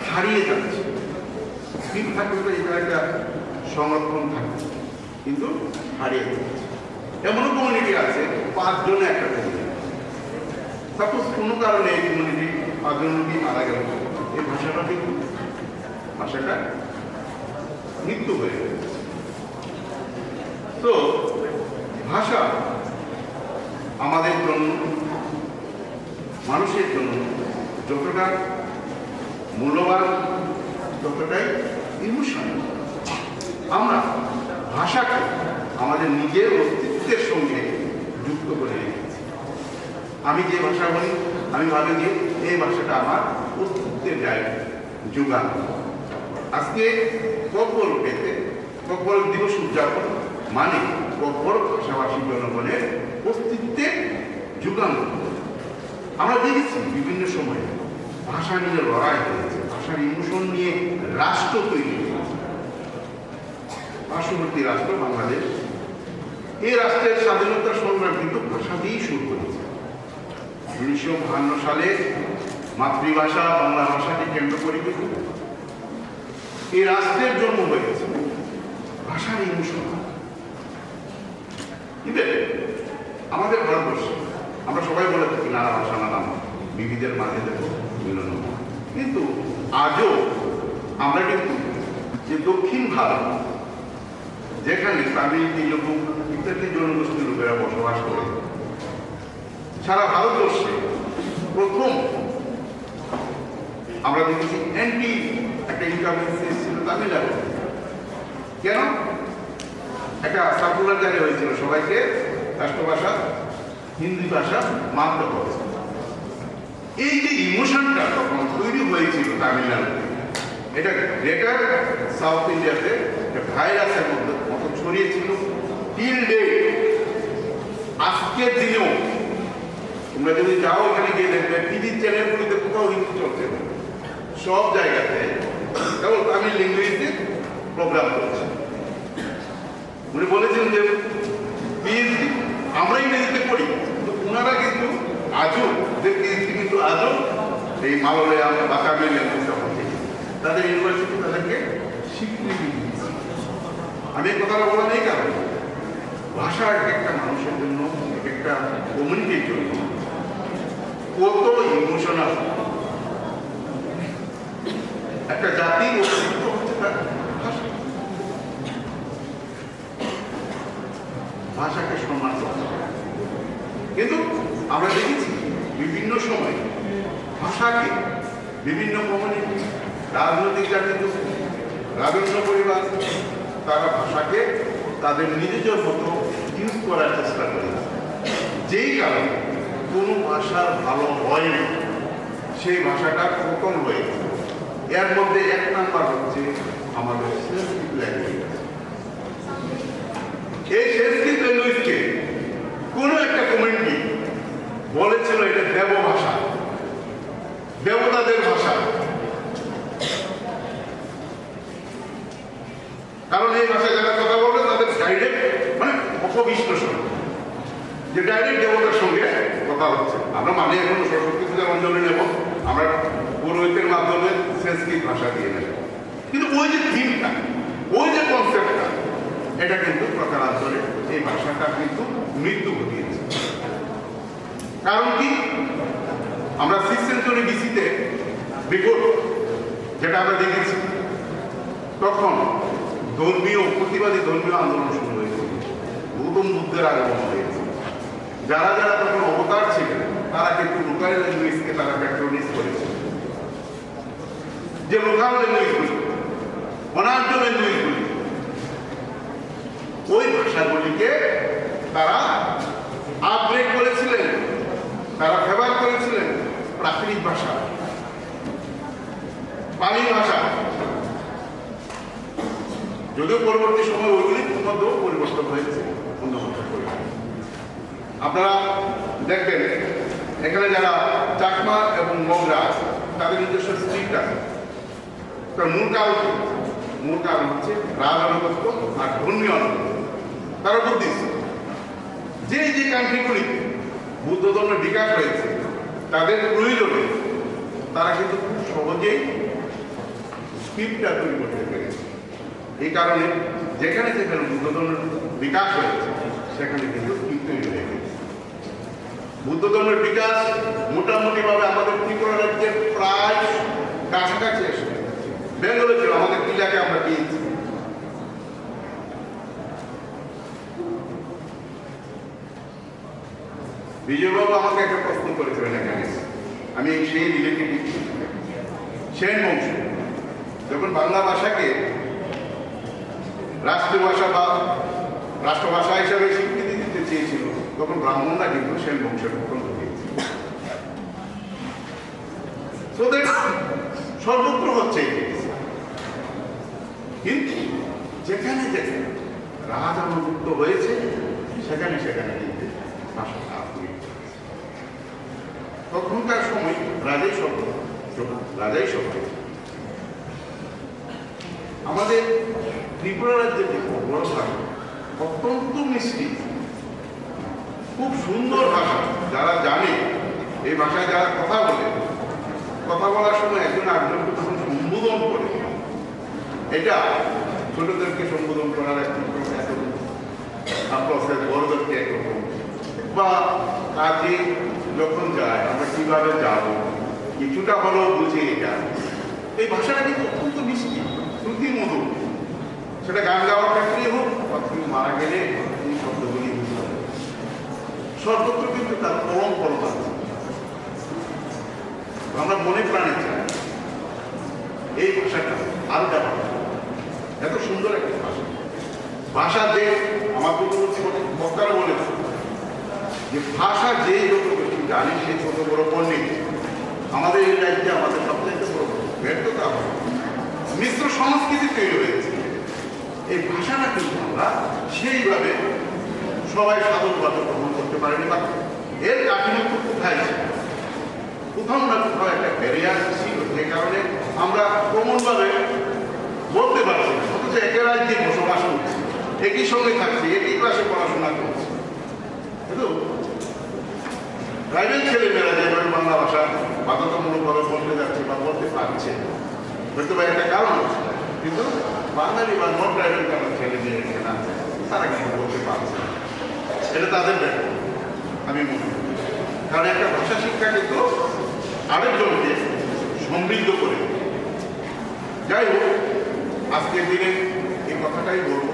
হারিয়ে যাচ্ছে। স্ক্রিপ্ট থাকলে তো এটা একটা সংরক্ষণ থাকে, কিন্তু হারিয়ে যাচ্ছে। এমনও কমিউনিটি আছে 5 জনে একটা কমিউনিটি, সাপোজ কোনো কারণে এই কমিউনিটি 5 জন লোকই মারা গেল, এই ভাষাটা কিন্তু ভাষাটা মৃত্যু হয়ে গেছে। তো ভাষা আমাদের জন্য, মানুষের জন্য যতটা মূল্যবান ততটাই ইমোশনাল। আমরা ভাষাকে আমাদের নিজের অস্তিত্বের সঙ্গে যুক্ত করে রেখেছি। আমি যে ভাষা বলি আমি ভাবি যে এই ভাষাটা আমার অস্তিত্বের জায়গা যোগান। আজকে kokborokতে kokborok দিবস উদযাপন মানে kokborok ভাষাভাষী জনগণের অস্তিত্বের যোগান। আমরা দেখেছি বিভিন্ন সময়ে ভাষা নিয়ে লড়াই হয়েছে, ভাষার ইমোশন নিয়ে রাষ্ট্র তৈরি হয়েছে। পার্শ্ববর্তী রাষ্ট্র বাংলাদেশ। এই রাষ্ট্রের স্বাধীনতা সংগ্রাম কিন্তু ভাষা দিয়েই শুরু করেছে। 1952 সালে মাতৃভাষা বাংলা ভাষাকে কেন্দ্র করে কিন্তু এই রাষ্ট্রের জন্ম হয়েছে ভাষার ইমোশন। আমাদের ভারতবর্ষে আমরা সবাই বলে থাকি নানা ভাষা নানা বিবিধের মাঝে দেখো মিলন, কিন্তু আজও আমরা কিন্তু যে দক্ষিণ ভারত যেখানে তামিল তেলুগু ইত্যাদি জনগোষ্ঠীর লোকেরা বসবাস করে, সারা ভারতবর্ষে প্রথম আমরা দেখেছি অ্যান্টি একটা ইনকামেন্সি ছিল তামিলনাড়ু। কেন? একটা সার্কুলার জারি হয়েছিল সবাইকে রাষ্ট্রভাষা হিন্দি ভাষা মানতে হবে। এই যে ইমোশনটা তখন তৈরি হয়েছিল তামিলনাড়ুতে, এটা গ্রেটার সাউথ ইন্ডিয়াতে ভাইরাসের মতো ছড়িয়েছিল। টিল ডেট আজকের দিনেও তোমরা যদি যাও ওখানে গিয়ে দেখবে টিভি চ্যানেলগুলিতে কোথাও হিন্দি চলছে না, সব জায়গাতে কেবল তামিল ল্যাঙ্গুয়েজে প্রোগ্রাম করছে। উনি বলেছেন যে পিএইচডি আমরা ইংরেজিতে পড়ি, কিন্তু ওনারা কিন্তু আজও যে পিএইচডি কিন্তু আজও এই মালয়ালম বা তামিল ল্যাঙ্গুয়েজটা হচ্ছে, তাদের ইউনিভার্সিটি তাদেরকে স্বীকৃতি দিয়েছে। আমি এই কথাটা বলা নেই, কারণ ভাষা একটা মানুষের জন্য একটা কমিউনিটির জন্য কত ইমোশনাল। একটা জাতির অস্তিত্ব হচ্ছে তার ভাষা। ভাষাকে সম্মান করতে হবে। কিন্তু আমরা দেখেছি বিভিন্ন সময় ভাষাকে বিভিন্ন কমিউনিটি, রাজনৈতিক জাতিগোষ্ঠী, রাজস্ব পরিবার তারা ভাষাকে তাদের নিজের মতো ইউজ করার চেষ্টা করে, যেই কারণে কোনো ভাষার ভালো হয় না, সেই ভাষাটা পতন হয়ে গেছে। এর মধ্যে এক নাম্বার হচ্ছে আমাদের সংস্কৃত ল্যাঙ্গুয়েজ। এই সংস্কৃত ল্যাঙ্গুয়েজকে কোনো একটা কমিউনিটি বলেছিল এটা দেব ভাষা, দেবতাদের ভাষা। কারণ এই ভাষায় যারা কথা বলবে তাদের ডাইরেক্ট মানে অপবিশ্লেষণ, যে ডাইরেক্ট দেবতার সঙ্গে কথা হচ্ছে। আমরা মানে এখন সরস্বতী পূজার অঞ্জলি নেব, আমরা পুরোহিতের মাধ্যমে সংস্কৃত ভাষা দিয়ে নেব, কিন্তু ওই যে থিমটা, ওই যে কনসেপ্টটা, এটা কিন্তু প্রকারান্তরে এই ভাষাটা কিন্তু মৃত্যু ঘটিয়েছে। কারণ কি? আমরা 6th সেঞ্চুরি বিসিতে বিগত যেটা আমরা দেখেছি, তখন ধর্মীয় প্রতিবাদী ধর্মীয় আন্দোলন শুরু হয়েছে, গৌতম বুদ্ধের আগমন হয়েছে। যারা যারা তখন অবতার ছিলেন তারা কিন্তু লোকাল ল্যাঙ্গুয়েজকে তারা প্যাট্রোনাইজ করেছে। যে লোকাল ল্যাঙ্গুয়েজগুলি, অনার্য ল্যাঙ্গুয়েজগুলি, ওই ভাষাগুলিকে তারা আপগ্রেড করেছিলেন, তারা ফেভার করেছিলেন প্রাকৃতিক ভাষা, পালি ভাষা। যদিও পরবর্তী সময় ওইগুলির মধ্যেও পরিবর্তন হয়েছে অন্য ভাষা করে। আপনারা দেখবেন এখানে যারা চাকমা এবং মগরা তাদের নিজস্ব স্ট্রিট আছে, তার মূল কারণ হচ্ছে রাজনৈতিক আর ধর্মীয় আনুগত্য। তারা বুদ্ধিস্ট। যে যে কান্ট্রিগুলিতে বুদ্ধ ধর্মের বিকাশ হয়েছে তাদের প্রয়োজনে তারা কিন্তু খুব সহজেই স্ক্রিপ্টটা তৈরি করতে পেরেছে। এই কারণে যেখানে যেখানে বুদ্ধ ধর্মের বিকাশ হয়েছে সেখানে কিন্তু স্ক্রিপ্ট তৈরি হয়ে গেছে। বুদ্ধ ধর্মের বিকাশ মোটামুটিভাবে আমাদের ত্রিপুরা রাজ্যের প্রায় কাছাকাছি এসে বেঙ্গলে ছিল, আমাদের টিলাকে আমরা পেয়েছি। বিজয়বাবু আমাকে একটা প্রশ্ন করেছিলেন এখানে, আমি সেই রিলেটিভ সেন বংশ যখন বাংলা ভাষাকে রাষ্ট্রভাষা বা রাষ্ট্রভাষা হিসাবে স্বীকৃতি দিতে চেয়েছিল, তখন ব্রাহ্মণরা কিন্তু সেন বংশের পতন ঘটিয়েছে। সর্বত্র হচ্ছে কিন্তু যেখানে যেখানে রাজ আনুগত্য হয়েছে সেখানে সেখানে কিন্তু ভাষাটা আপগ্রেড করেছে। তখনকার সময় রাজাই সব আমাদের ত্রিপুরা রাজ্যের যে বড় ভাষা অত্যন্ত মিষ্টি, খুব সুন্দর ভাষা। যারা জানে এই ভাষায় যারা কথা বলে, কথা বলার সময় একজন আরেকজনকে যখন সম্বোধন করে, এটা ছোটদেরকে সম্বোধন করার একরকম প্রসেস, বড়দেরকে একরকম, বা কাজে যখন যায় আমরা কিভাবে যাব কিছুটা হলেও বুঝে এটা। এই ভাষাটা কিন্তু অত্যন্ত মিষ্টি, শ্রুতি মধুর। সেটা গান গাওয়ার ক্ষেত্রেই হোক বা তুমি মারা গেলে এই শব্দগুলি বুঝতে হবে। সর্বত্র কিন্তু তার পরম্পরা আছে। আমরা মনে প্রাণে চাই এই ভাষাটা আলাদা ভাষা, এত সুন্দর একটা ভাষা। ভাষা যে আমার বক্তারা বলেছে যে ভাষা যে যত বেশি জানে সে ছোট বড় পণ্ডিত। আমাদের এই রাজ্যে আমাদের সবচেয়ে বড় ব্যর্থতা হয়, মিশ্র সংস্কৃতি তৈরি হয়েছে। এই ভাষাটা কিন্তু আমরা সেইভাবে সবাই সাধনভাবে গ্রহণ করতে পারিনি, বা এর কাঠিন্য কোথায় ছিল? কোথাও না কোথাও একটা ব্যারিয়ার ছিল, যে কারণে আমরা ক্রমণভাবে বলতে পারছি না। অথচ একই রাজ্যে বসবাস করছি, একই সঙ্গে থাকছি, একই ক্লাসে পড়াশোনা করছি, কিন্তু ট্রাইবেল ছেলেমেয়েরা যেভাবে বাংলা ভাষা বাধ্যতামূলকভাবে বলতে যাচ্ছে বা বলতে পারছে, হয়তো বা একটা কারণ আছে, কিন্তু বাঙালি বা নন ট্রাইবেল কারণ ছেলে মেয়েরা তারা কিন্তু বলতে পারছে না। এটা তাদের ব্যাপার আমি মনে করি। কারণ একটা ভাষা শিক্ষা কিন্তু আরেকজনকে সমৃদ্ধ করে। যাই হোক, আজকের দিনে এই কথাটাই বলবো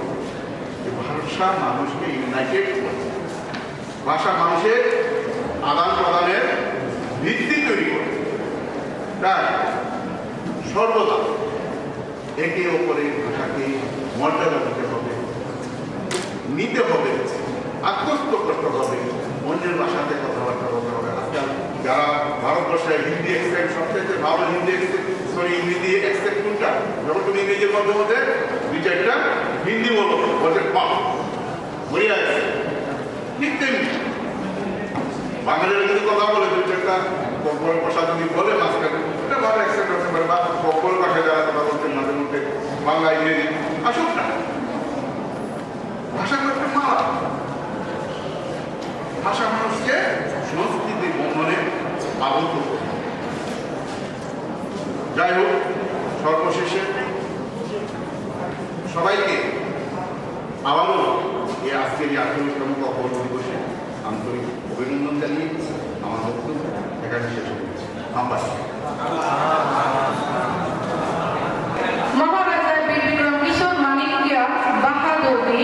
যে ভাষা মানুষকে ইউনাইটেড করে, ভাষা মানুষের আদান প্রদানের ভিত্তি তৈরি করে। তাই সর্বদা একে অপরের ভাষাকে মর্যাদা দিতে হবে, নিতে হবে, আত্মস্থ করতে হবে, অন্যের ভাষাতে কথাবার্তা বলতে হবে। আজকাল যারা ভারতবর্ষে হিন্দি এক্সপেক্ট, সবচেয়ে ভালো হিন্দি ইংরেজি এক্সপেক্ট কোনটা? যখন তুমি ইংরেজির মধ্যে দুই চারটা হিন্দি বলো, বলছে পাপ মরিয়া আছে। ঠিক তেমনি বাঙালিরা যদি কথা বলে দুই চারটা ককবরক ভাষা যদি বলে মাঝখানে, এটা ভালো অ্যাকসেপ্ট হতে পারে। বা ককবরক ভাষায় যারা কথা বলছেন মাঝে মধ্যে বাংলা ইংরেজি, আসুক না। ভাষা একটা মালা, ভাষা মানুষকে সংস্কৃতির বন্ধনে আবদ্ধ করে। যাই হোক, সর্বশেষে সবাইকে আবারও এই আজকের এই 48তম ককবরক দিবসে আন্তরিক অভিনন্দন জানিয়ে আমার বক্তব্য এখানে শেষ হয়েছে। আমরা মহারাজা বিক্রম কিশোর মানিক্য বাহাদুরি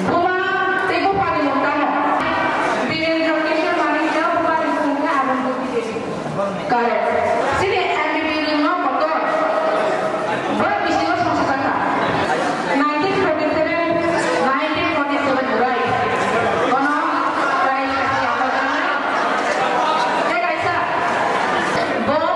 বোমা তেগো পানি মোটানো বীরেন্দ্র কিশোর মানিক্য বোমা মুখে আনন্দ দিয়েছে। কারেক্ট সিনে MBB রিং কত বড় বিষয় সংস্থাটা 1947 রাইট কোন রাইট আছে আপনাদের? এই গাইসা bomb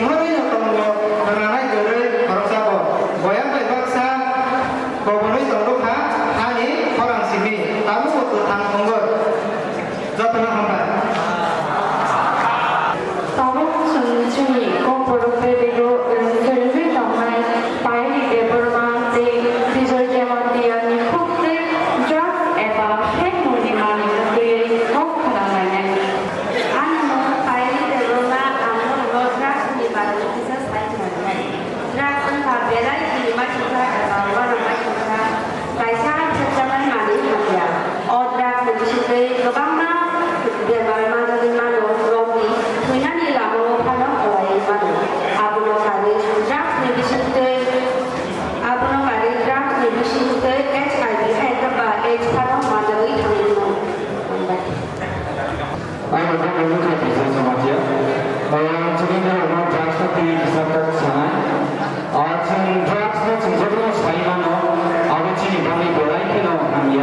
horinya tonggo mengenai gerai orang sabo boyang berbaksa komunoi tonggo hani orang sini tamu waktu tang tonggo jatuhnya hampa tamu sunjuni kokborok bebigo servi tamai paili deborma de visual jamatia ni khukte drug eba hekmuni mani de kok khanane ano paili deborma amo no drug ni baru bisa sai drug anta berai ni ma kita eba wara ma kita kaisa terjaman mani dia o drug ni bisute gabama dia ma dari mana romi punya ni lamo phano olai mana abuno kali drug ni bisute abuno kali drug ni bisute HIV head ba AIDS phano madari thangino Ayo kita buka bisa sama dia. 지금 뭐 drugs들이 비슷하게 sana. 지금 drugs는 정서로 사이만어 아버지니 방이 보라이케노 함이야.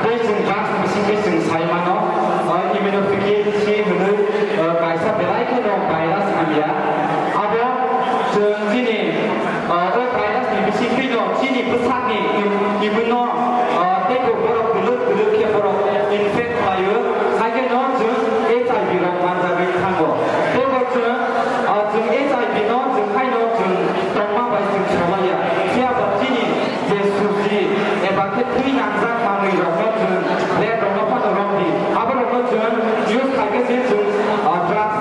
지금 drugs 무슨 게 지금 사이만어 immunofication kaisa belaikeno virus 함이야. 아버 지금 virus 니 비시피노 지니 부착니 이분노 대고 보러 그렇게 보러 infect 와요. 하게 너 지금 HIV랑 만나게 한 거. 그리고 지금 HIV 너 지금 하이너 지금 동마바 지금 저마야. 피아버 지니 예수지 에바케 트위 양상 마무리라고 지금 내 동마파도 럼디. 아버로 지금 뉴스 하게 지금 드라스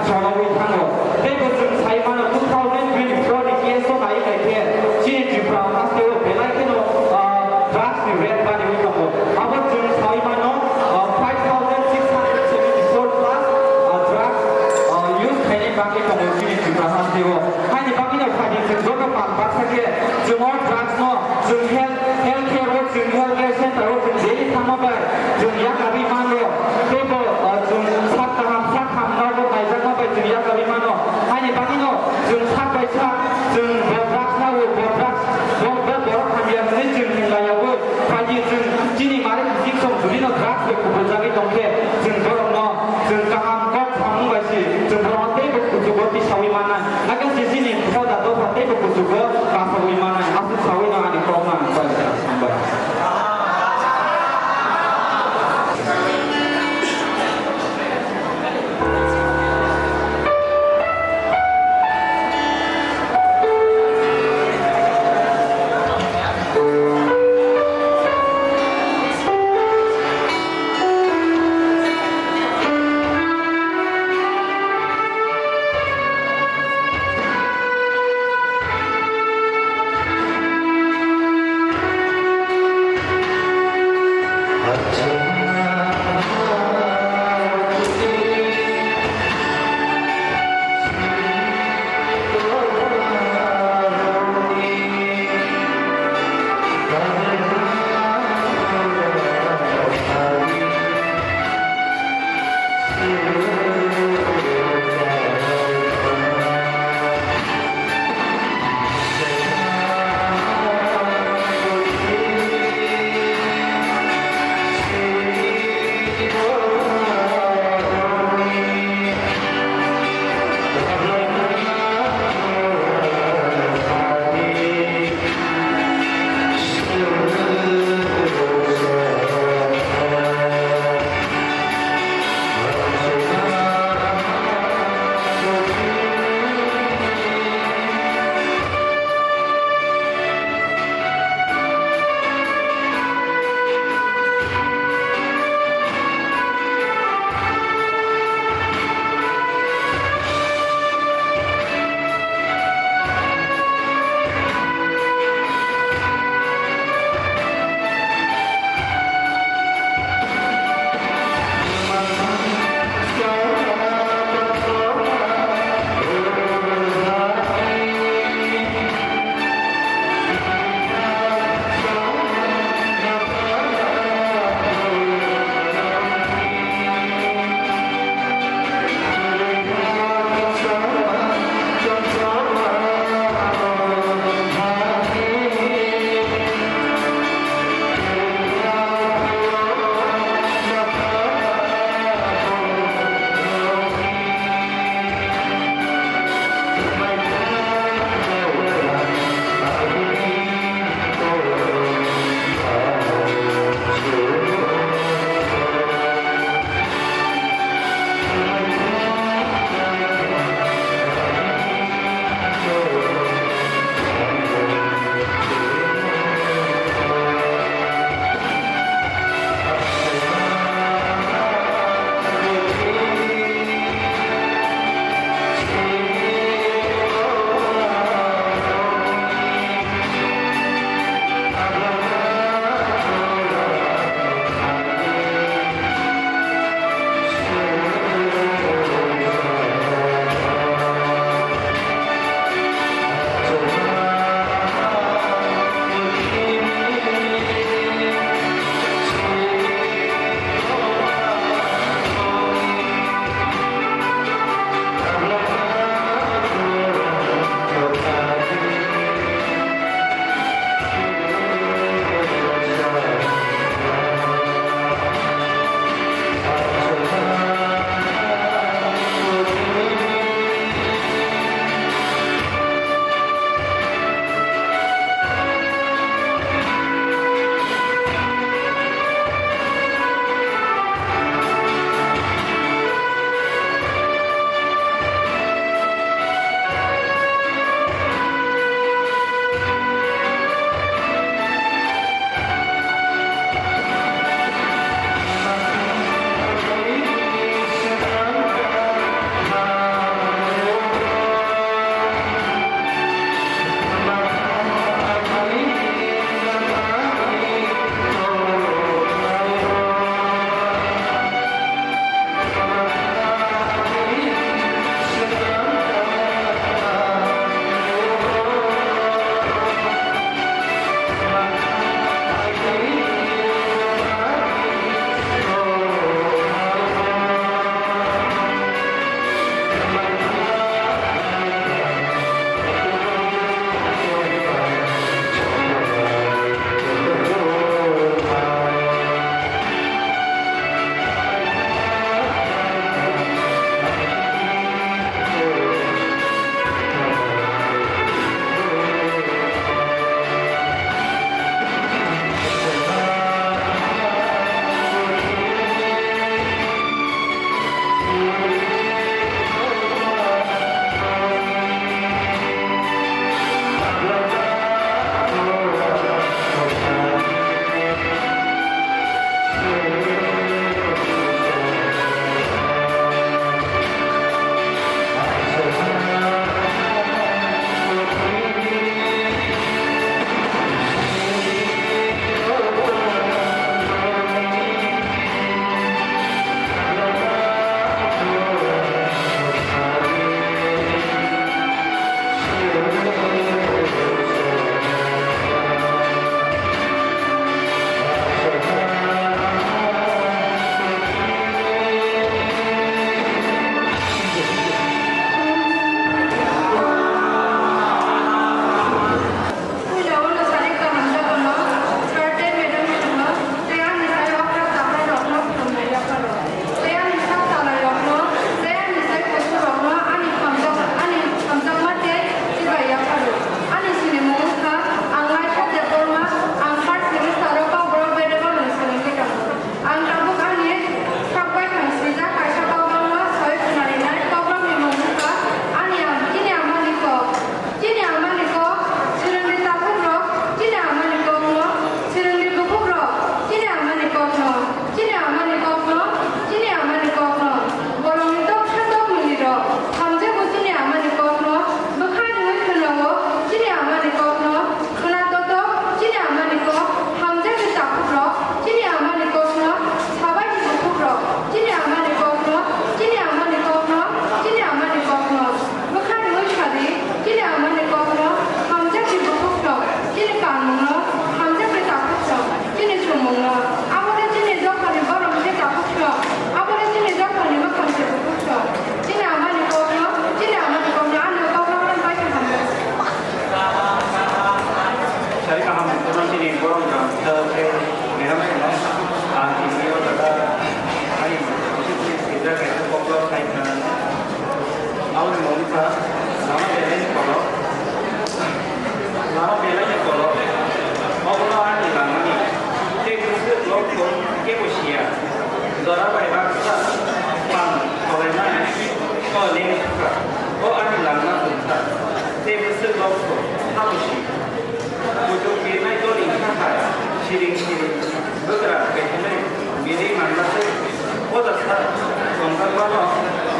저마위 한 거. 그리고 지금 사이만은 2024년 계속 나이 갈때 지니 지브라 하스테오 벨라이케노 드라스 레드 바디 위도 거. 아버 지금 사이만은 5,674 plus drugs used any bucket of machine to Brazil. Any bucket of having the drug of Bangladesh, the more drugs no, the healthcare roads, the healthcare center roads, the daily tamaba, the yakabi mano, people, the sakam no, by the number, the yakabi mano. Any bucket no, the sak by sak, the drugs now, the drugs, have you mentioned in the world? Have you Jini Mari Dixon, Rino drugs, the Kubuzaki don't care, the Borno, the Kaham God, Hamubasi, the Bronte, the Boti Sawimana. I can see Jini for that over table to go, Kasawimana, after Sawina and the Koma and somebody.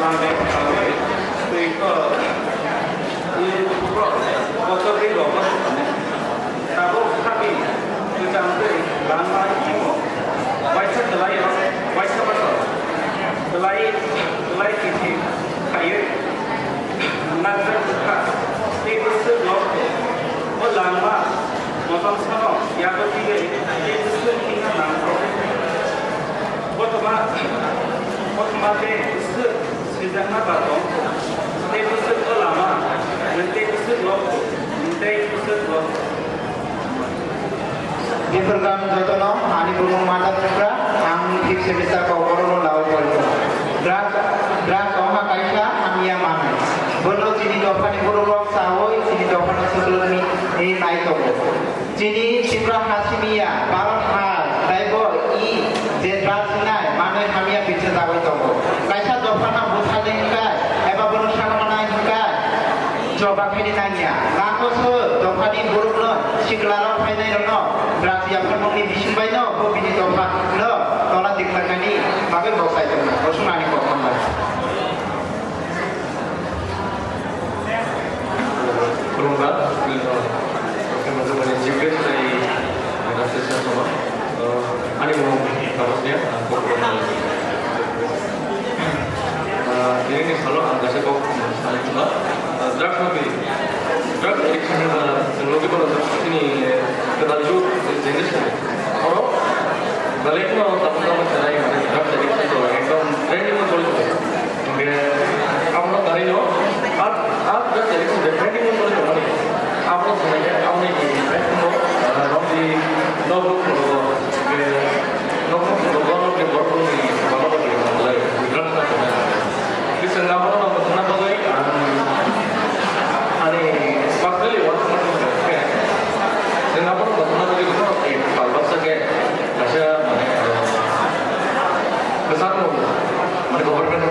Rame Rame itu kotor di luar tapi kami kecampur lama itu wajah telai wajah besar telai kecil kayu nanti kita itu sebelum lama motor sana yang ketiga itu tinggal nanti otomatis itu sejauh apa itu lama nanti itu Di program Jotono, ani burung mata juga, ang fifth semester Kokborok lawan polisi. Drag oha kaisa amia mana. Bono sini dopan Kokborok sahoi sini dopan sebelum ini naik tobo. Sini Sibra Hasimia, Barat Has, Taibo I, Zedrat Sinai, mana hamia bisa tahu tobo. Kaisa dopan buta dengkai, eba bono sana mana hingkai. Coba kini nanya, ngaku se, dopan ini burung lo, siklaro kini lo. Berarti yang penuh di sini no, kau bini doa no, tolak dikatakan ini, maka kau saya cuma, kau semua ni kau kembali. Berubah, oke macam-macam juga dari organisasi sama. Ani mau kamusnya, Kokborok. Ini selalu anggasa kok saling juga. Drug addiction lebih kalau ini terlalu jenis kalau balik mau tahu cara yang drug addiction itu एकदम trending में बोल रहे हैं आप लोग करें जो आप drug addiction trending में बोल रहे हैं आप लोग सुनेंगे आपने ये ट्रेंड को रोटी नोबुक के वर्क में बाबा के मतलब drug का इस संगठन में मतलब बदले आणि स्पष्टली वाटतं की सिंगापूर बदलण्यामध्ये कसं एक पालवाचं काय अशा म्हणजे कसं म्हणजे गव्हर्नमेंट